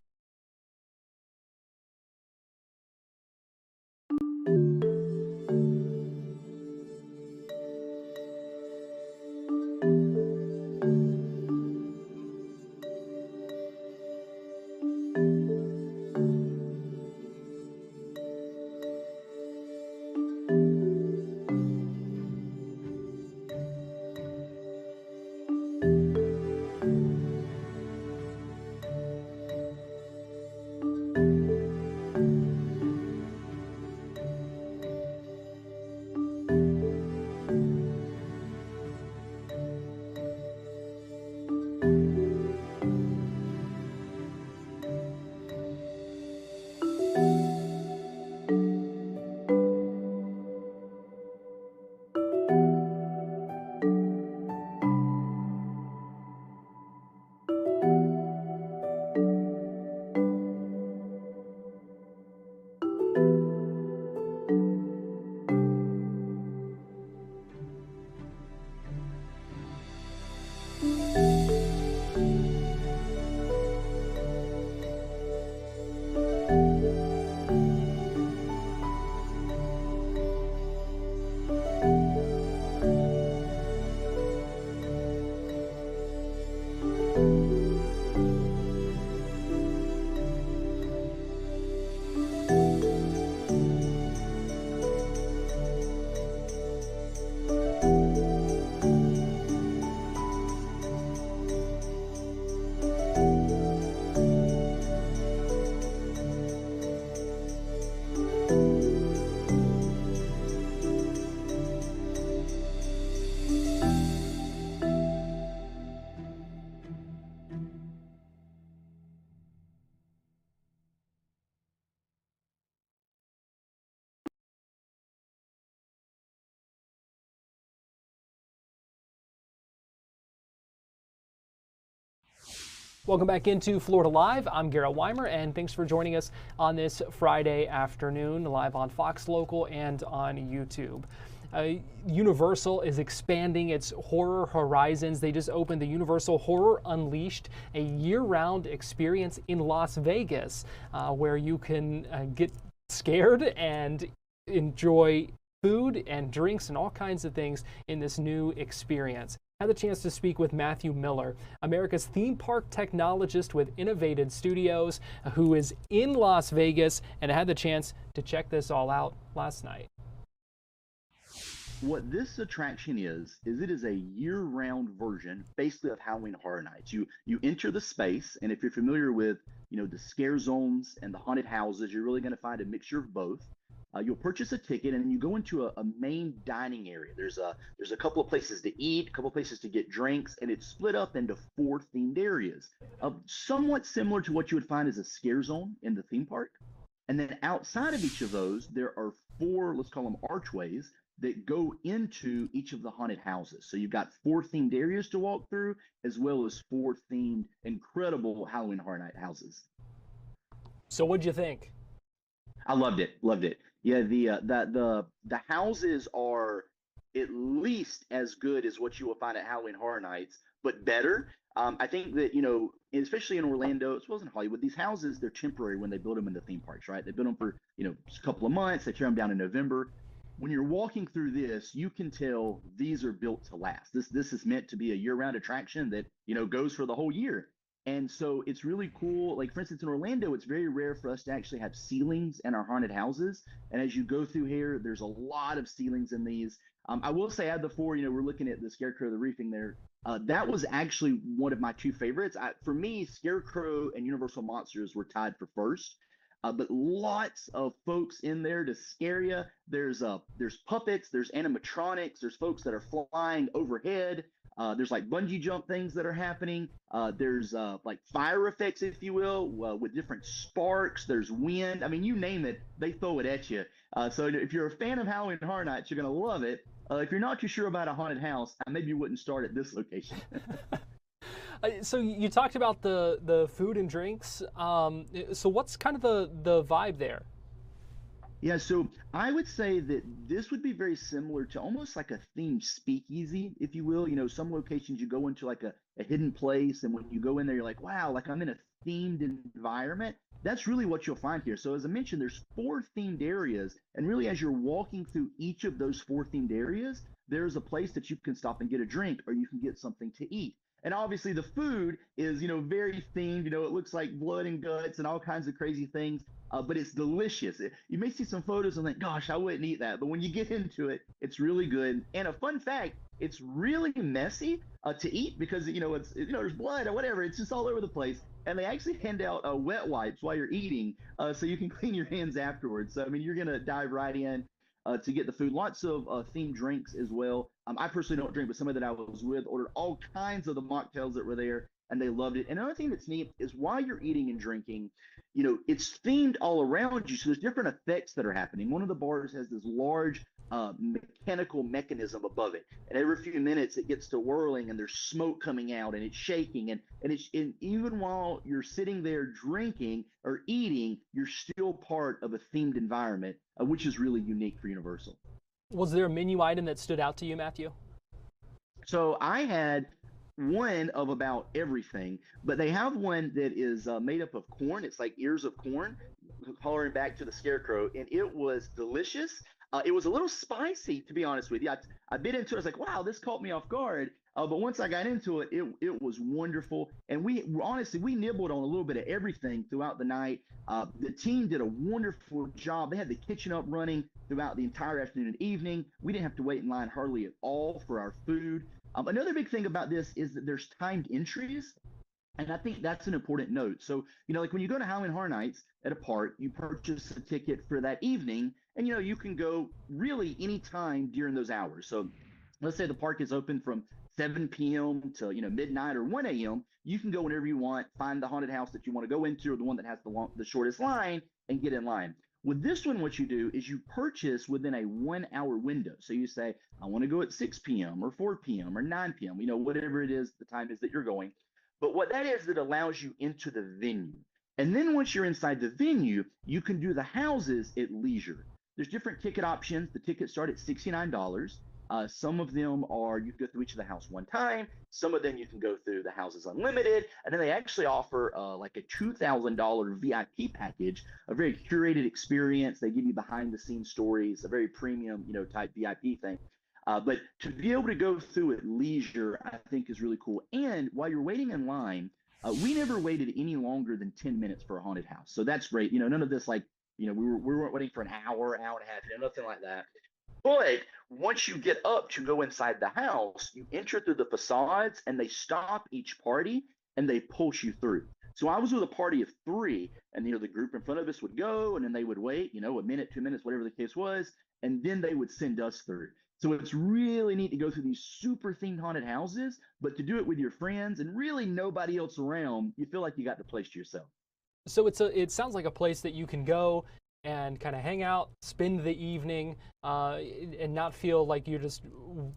Welcome back into Florida Live. I'm Garrett Wymer, and thanks for joining us on this Friday afternoon, live on Fox Local and on YouTube. Universal is expanding its horror horizons. They just opened the Universal Horror Unleashed, a year-round experience in Las Vegas, where you can get scared and enjoy food and drinks and all kinds of things in this new experience. I had the chance to speak with Matthew Miller, America's theme park technologist with Innovated Studios, who is in Las Vegas, and I had the chance to check this all out last night. What this attraction is it is a year-round version, basically, of Halloween Horror Nights. You enter the space, and if you're familiar with, the scare zones and the haunted houses, you're really going to find a mixture of both. You'll purchase a ticket, and then you go into a main dining area. There's a couple of places to eat, a couple of places to get drinks, and it's split up into 4 themed areas, somewhat similar to what you would find as a scare zone in the theme park. And then outside of each of those, there are 4, let's call them archways, that go into each of the haunted houses. So you've got 4 themed areas to walk through, as well as 4 themed incredible Halloween Horror Night houses. So what'd you think? I loved it. Yeah, the houses are at least as good as what you will find at Halloween Horror Nights, but better. I think that, especially in Orlando, as well as in Hollywood, these houses, they're temporary when they build them in the theme parks, right? They build them for, a couple of months, they tear them down in November. When you're walking through this, you can tell these are built to last. This is meant to be a year-round attraction that, goes for the whole year. And so it's really cool. Like, for instance, in Orlando, it's very rare for us to actually have ceilings in our haunted houses. And as you go through here, there's a lot of ceilings in these. I will say, out of the 4, we're looking at the Scarecrow, the Reefing there. That was actually one of my two favorites. For me, Scarecrow and Universal Monsters were tied for first. But lots of folks in there to scare you. There's puppets, there's animatronics, there's folks that are flying overhead. There's like bungee jump things that are happening. There's like fire effects, if you will, with different sparks. There's wind. I mean, you name it, they throw it at you. So if you're a fan of Halloween Horror Nights, you're gonna love it. If you're not too sure about a haunted house, maybe you wouldn't start at this location. So you talked about the food and drinks. So what's kind of the vibe there? Yeah, so I would say that this would be very similar to almost like a themed speakeasy, if you will. You know, some locations you go into like a hidden place, and when you go in there, you're like, wow, like I'm in a themed environment. That's really what you'll find here. So as I mentioned, there's 4 themed areas, and really as you're walking through each of those 4 themed areas, there's a place that you can stop and get a drink, or you can get something to eat. And obviously the food is, very themed. It looks like blood and guts and all kinds of crazy things, but it's delicious. You may see some photos and think, gosh, I wouldn't eat that. But when you get into it, it's really good. And a fun fact, it's really messy to eat because, it's, there's blood or whatever. It's just all over the place. And they actually hand out wet wipes while you're eating so you can clean your hands afterwards. So, I mean, you're going to dive right in to get the food. Lots of themed drinks as well. I personally don't drink, but somebody that I was with ordered all kinds of the mocktails that were there, and they loved it. And another thing that's neat is while you're eating and drinking, it's themed all around you. So there's different effects that are happening. One of the bars has this large mechanical mechanism above it, and every few minutes it gets to whirling, and there's smoke coming out, and it's shaking, and even while you're sitting there drinking or eating, you're still part of a themed environment, which is really unique for Universal. Was there a menu item that stood out to you, Matthew? So I had one of about everything, but they have one that is made up of corn. It's like ears of corn, hollering back to the Scarecrow, and it was delicious. It was a little spicy, to be honest with you. I bit into it. I was like, wow, this caught me off guard. But once I got into it, it was wonderful. And we nibbled on a little bit of everything throughout the night. The team did a wonderful job. They had the kitchen up running throughout the entire afternoon and evening. We didn't have to wait in line hardly at all for our food. Another big thing about this is that there's timed entries. And I think that's an important note. So, like when you go to Halloween Horror Nights at a park, you purchase a ticket for that evening, and, you can go really any time during those hours. So let's say the park is open from 7 p.m. to, midnight or 1 a.m. You can go whenever you want, find the haunted house that you want to go into or the one that has the shortest line and get in line. With this one, what you do is you purchase within a 1 hour window. So you say, I want to go at 6 p.m. or 4 p.m. or 9 p.m., whatever it is, the time is that you're going. But what that is, it allows you into the venue. And then once you're inside the venue, you can do the houses at leisure. There's different ticket options. The tickets start at $69. Some of them are, you can go through each of the house one time. Some of them you can go through the houses unlimited. And then they actually offer like a $2,000 VIP package, a very curated experience. They give you behind the scenes stories, a very premium, type VIP thing. But to be able to go through at leisure, I think is really cool. And while you're waiting in line, we never waited any longer than 10 minutes for a haunted house. So that's great. None of this like, we weren't waiting for an hour and a half, nothing like that. But once you get up to go inside the house, you enter through the facades and they stop each party and they push you through. So I was with a party of 3, and the group in front of us would go, and then they would wait, a minute, 2 minutes, whatever the case was, and then they would send us through. So it's really neat to go through these super themed haunted houses, but to do it with your friends and really nobody else around, you feel like you got the place to yourself. So it sounds like a place that you can go and kind of hang out, spend the evening, and not feel like you're just,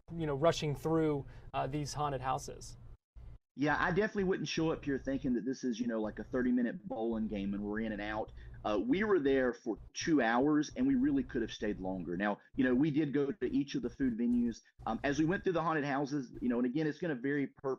rushing through these haunted houses. Yeah, I definitely wouldn't show up here thinking that this is, like a 30-minute bowling game and we're in and out. We were there for 2 hours and we really could have stayed longer. Now, we did go to each of the food venues. As we went through the haunted houses, and again, it's going to vary per,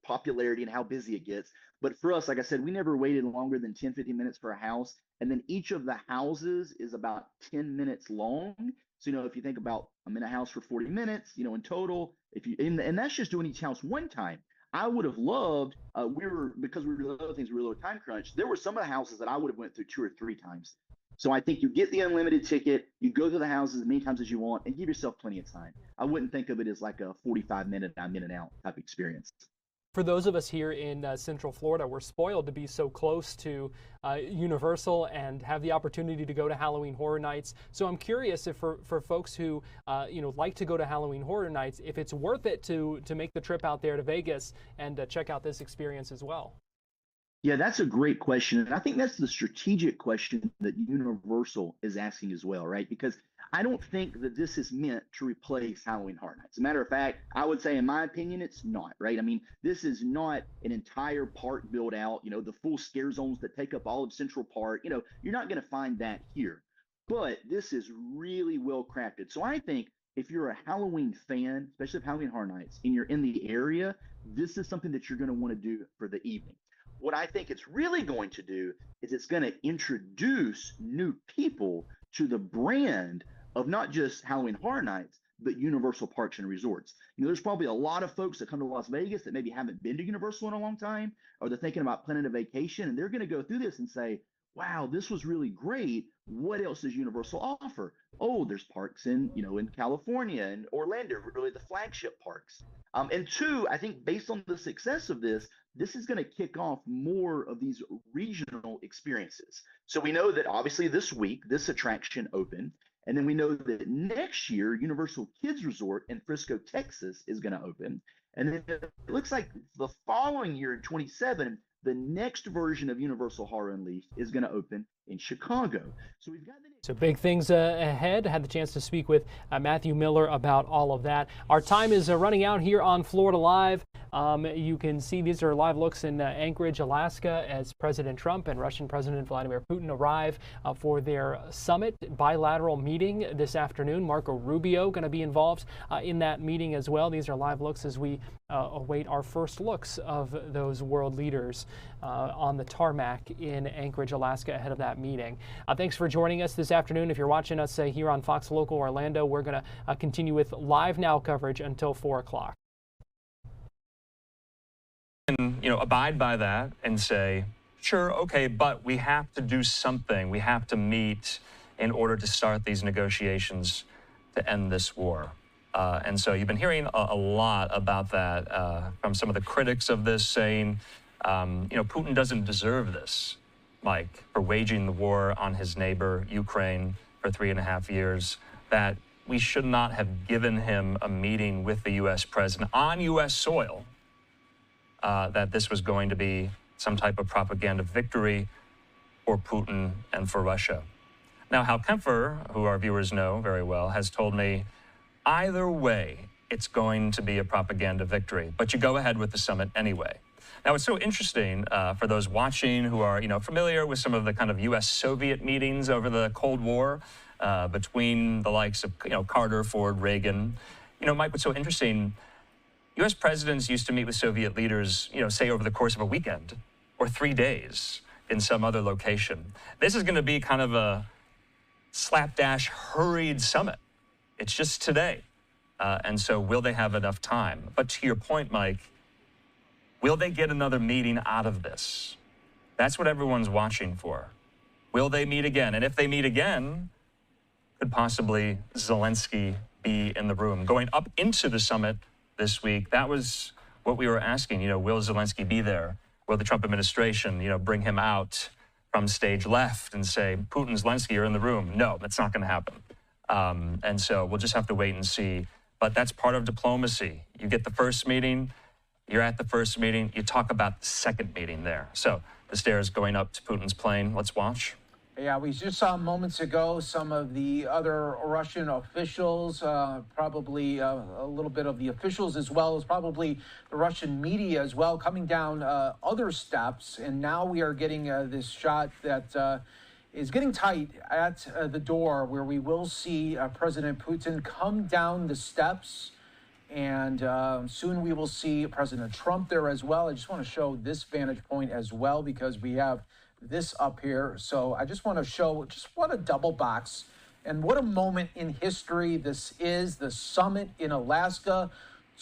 popularity and how busy it gets. But for us, like I said, we never waited longer than 10, 15 minutes for a house. And then each of the houses is about 10 minutes long. So, if you think about, I'm in a house for 40 minutes, in total, and that's just doing each house one time. I would have loved, because we were doing other things, we were a little time crunch. There were some of the houses that I would have went through 2 or 3 times. So I think you get the unlimited ticket, you go to the houses as many times as you want, and give yourself plenty of time. I wouldn't think of it as like a 45-minute, I'm in and out type experience. For those of us here in Central Florida, we're spoiled to be so close to Universal and have the opportunity to go to Halloween Horror Nights. So I'm curious if for folks who like to go to Halloween Horror Nights, if it's worth it to make the trip out there to Vegas and check out this experience as well. Yeah, that's a great question. And I think that's the strategic question that Universal is asking as well, right? Because I don't think that this is meant to replace Halloween Horror Nights. As a matter of fact, I would say, in my opinion, it's not, right? I mean, this is not an entire park built out, the full scare zones that take up all of Central Park. You're not going to find that here. But this is really well crafted. So I think if you're a Halloween fan, especially of Halloween Horror Nights, and you're in the area, this is something that you're going to want to do for the evening. What I think it's really going to do is it's going to introduce new people to the brand of not just Halloween Horror Nights, but Universal Parks and Resorts. There's probably a lot of folks that come to Las Vegas that maybe haven't been to Universal in a long time, or they're thinking about planning a vacation, and they're going to go through this and say, wow, this was really great. What else does Universal offer? Oh, there's parks in California and Orlando, really the flagship parks. And two, I think based on the success of this is going to kick off more of these regional experiences. So we know that obviously this week, this attraction opened. And then we know that next year, Universal Kids Resort in Frisco, Texas is going to open. And then it looks like the following year in 2027, the next version of Universal Horror Unleashed is going to open in Chicago. So we've got So big things ahead. Had the chance to speak with Matthew Miller about all of that. Our time is running out here on Florida Live. You can see these are live looks in Anchorage, Alaska, as President Trump and Russian President Vladimir Putin arrive for their summit bilateral meeting this afternoon. Marco Rubio going to be involved in that meeting as well. These are live looks as we await our first looks of those world leaders on the tarmac in Anchorage, Alaska, ahead of that meeting. Thanks for joining us this afternoon. If you're watching us here on Fox Local Orlando, we're going to continue with Live Now coverage until 4 o'clock. And, abide by that and say, sure, okay, but we have to do something. We have to meet in order to start these negotiations to end this war. And so you've been hearing a lot about that from some of the critics of this saying, Putin doesn't deserve this, Mike, for waging the war on his neighbor, Ukraine, for 3.5 years, that we should not have given him a meeting with the U.S. president on U.S. soil, that this was going to be some type of propaganda victory for Putin and for Russia. Now, Hal Kempfer, who our viewers know very well, has told me either way, it's going to be a propaganda victory, but you go ahead with the summit anyway. Now, it's so interesting for those watching who are, familiar with some of the kind of U.S.-Soviet meetings over the Cold War between the likes of, Carter, Ford, Reagan. Mike, what's so interesting, U.S. presidents used to meet with Soviet leaders, say over the course of a weekend or 3 days in some other location. This is going to be kind of a slapdash, hurried summit. It's just today. And so will they have enough time? But to your point, Mike, will they get another meeting out of this? That's what everyone's watching for. Will they meet again? And if they meet again, could possibly Zelensky be in the room? Going up into the summit this week, that was what we were asking. Will Zelensky be there? Will the Trump administration, bring him out from stage left and say, Putin, Zelensky are in the room? No, that's not going to happen. And so we'll just have to wait and see. But that's part of diplomacy. You get the first meeting, you're at the first meeting, you talk about the second meeting there. So the stairs going up to Putin's plane. Let's watch. Yeah, we just saw moments ago some of the other Russian officials, probably a little bit of the officials as well as probably the Russian media as well, coming down other steps. And now we are getting this shot that is getting tight at the door where we will see President Putin come down the steps. And soon we will see President Trump there as well. I just want to show this vantage point as well because we have this up here. So I just want to show just what a double box and what a moment in history this is. The summit in Alaska,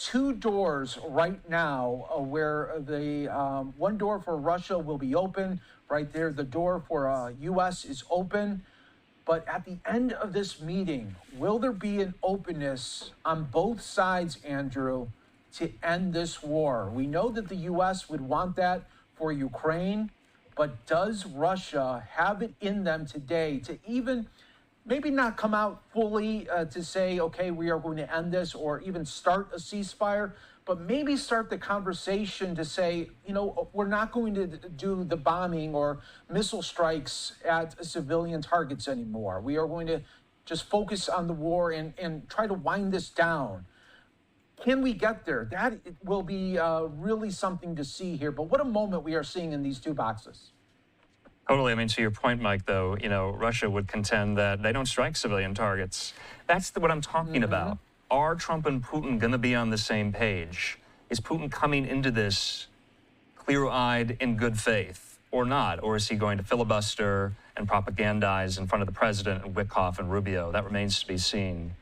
2 doors right now where the one door for Russia will be open right there. The door for U.S. is open. But at the end of this meeting, will there be an openness on both sides, Andrew, to end this war? We know that the U.S. would want that for Ukraine, but does Russia have it in them today to even maybe not come out fully to say, okay, we are going to end this, or even start a ceasefire, but maybe start the conversation to say, you know, we're not going to do the bombing or missile strikes at civilian targets anymore. We are going to just focus on the war and try to wind this down. Can we get there? That will be really something to see here. But what a moment we are seeing in these two boxes. Totally. I mean, to your point, Mike, though, you know, Russia would contend that they don't strike civilian targets. That's what I'm talking about. Are Trump and Putin going to be on the same page? Is Putin coming into this clear-eyed in good faith or not? Or is he going to filibuster and propagandize in front of the president and Wickoff and Rubio? That remains to be seen.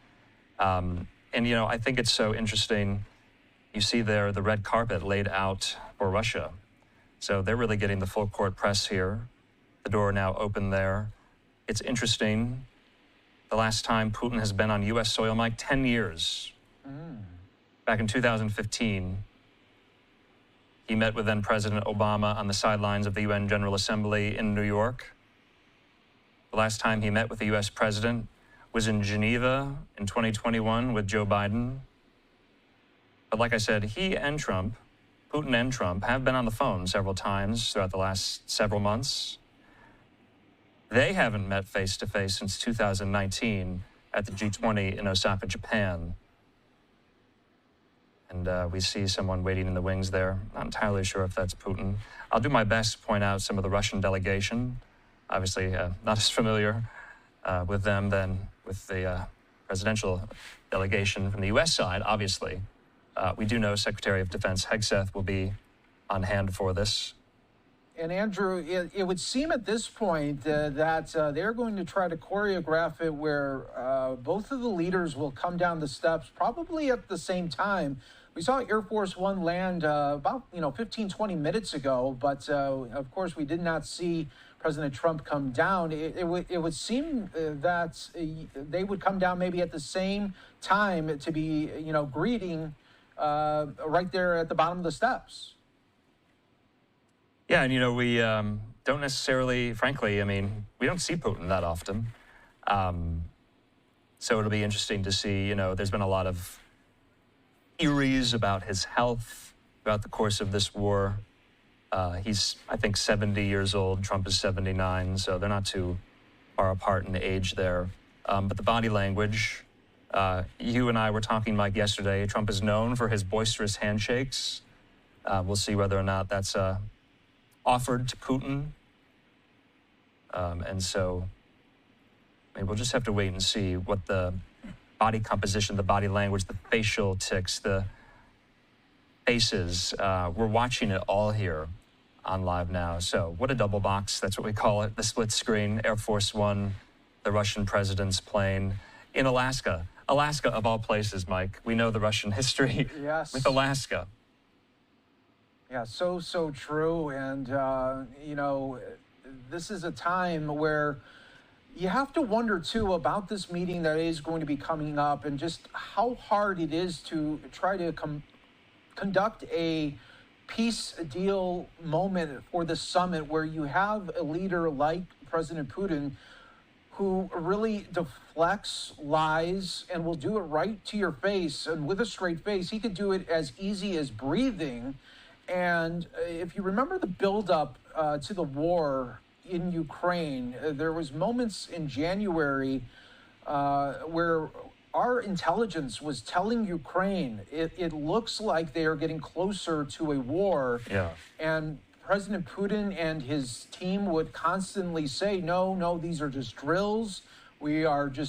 And, you know, I think it's so interesting. You see there the red carpet laid out for Russia. So they're really getting the full court press here. The door now open there. It's interesting. The last time Putin has been on U.S. soil, Mike, 10 years. Back in 2015, he met with then President Obama on the sidelines of the UN General Assembly in New York. The last time he met with the U.S. president was in Geneva in 2021 with Joe Biden. But like I said, he and Trump, Putin and Trump, have been on the phone several times throughout the last several months. They haven't met face-to-face since 2019 at the G20 in Osaka, Japan. And we see someone waiting in the wings there. Not entirely sure if that's Putin. I'll do my best to point out some of the Russian delegation. Obviously, not as familiar with them than with the presidential delegation from the U.S. side, obviously. We do know Secretary of Defense Hegseth will be on hand for this. And Andrew, it would seem at this point that they're going to try to choreograph it where both of the leaders will come down the steps probably at the same time. We saw Air Force One land about 15, 20 minutes ago, but of course we did not see President Trump come down. It would seem that they would come down maybe at the same time to be greeting right there at the bottom of the steps. Yeah, and we don't necessarily, frankly, I mean, we don't see Putin that often. So it'll be interesting to see, there's been a lot of theories about his health throughout the course of this war. He's, I think, 70 years old. Trump is 79, so they're not too far apart in age there. But the body language, you and I were talking, Mike, yesterday. Trump is known for his boisterous handshakes. We'll see whether or not that's offered to Putin. And so maybe we'll just have to wait and see what the body composition, the body language, the facial tics, the faces. We're watching it all here on Live Now. So what a double box. That's what we call it. The split screen, Air Force One, the Russian president's plane in Alaska. Alaska, of all places, Mike. We know the Russian history with Alaska. Yeah, so true. And, this is a time where you have to wonder, too, about this meeting that is going to be coming up and just how hard it is to try to conduct a peace deal moment for the summit where you have a leader like President Putin who really deflects, lies, and will do it right to your face. And with a straight face, he could do it as easy as breathing. And if you remember the buildup to the war in Ukraine, there was moments in January where our intelligence was telling Ukraine it looks like they are getting closer to a war. Yeah. And President Putin and his team would constantly say, no, these are just drills. We are just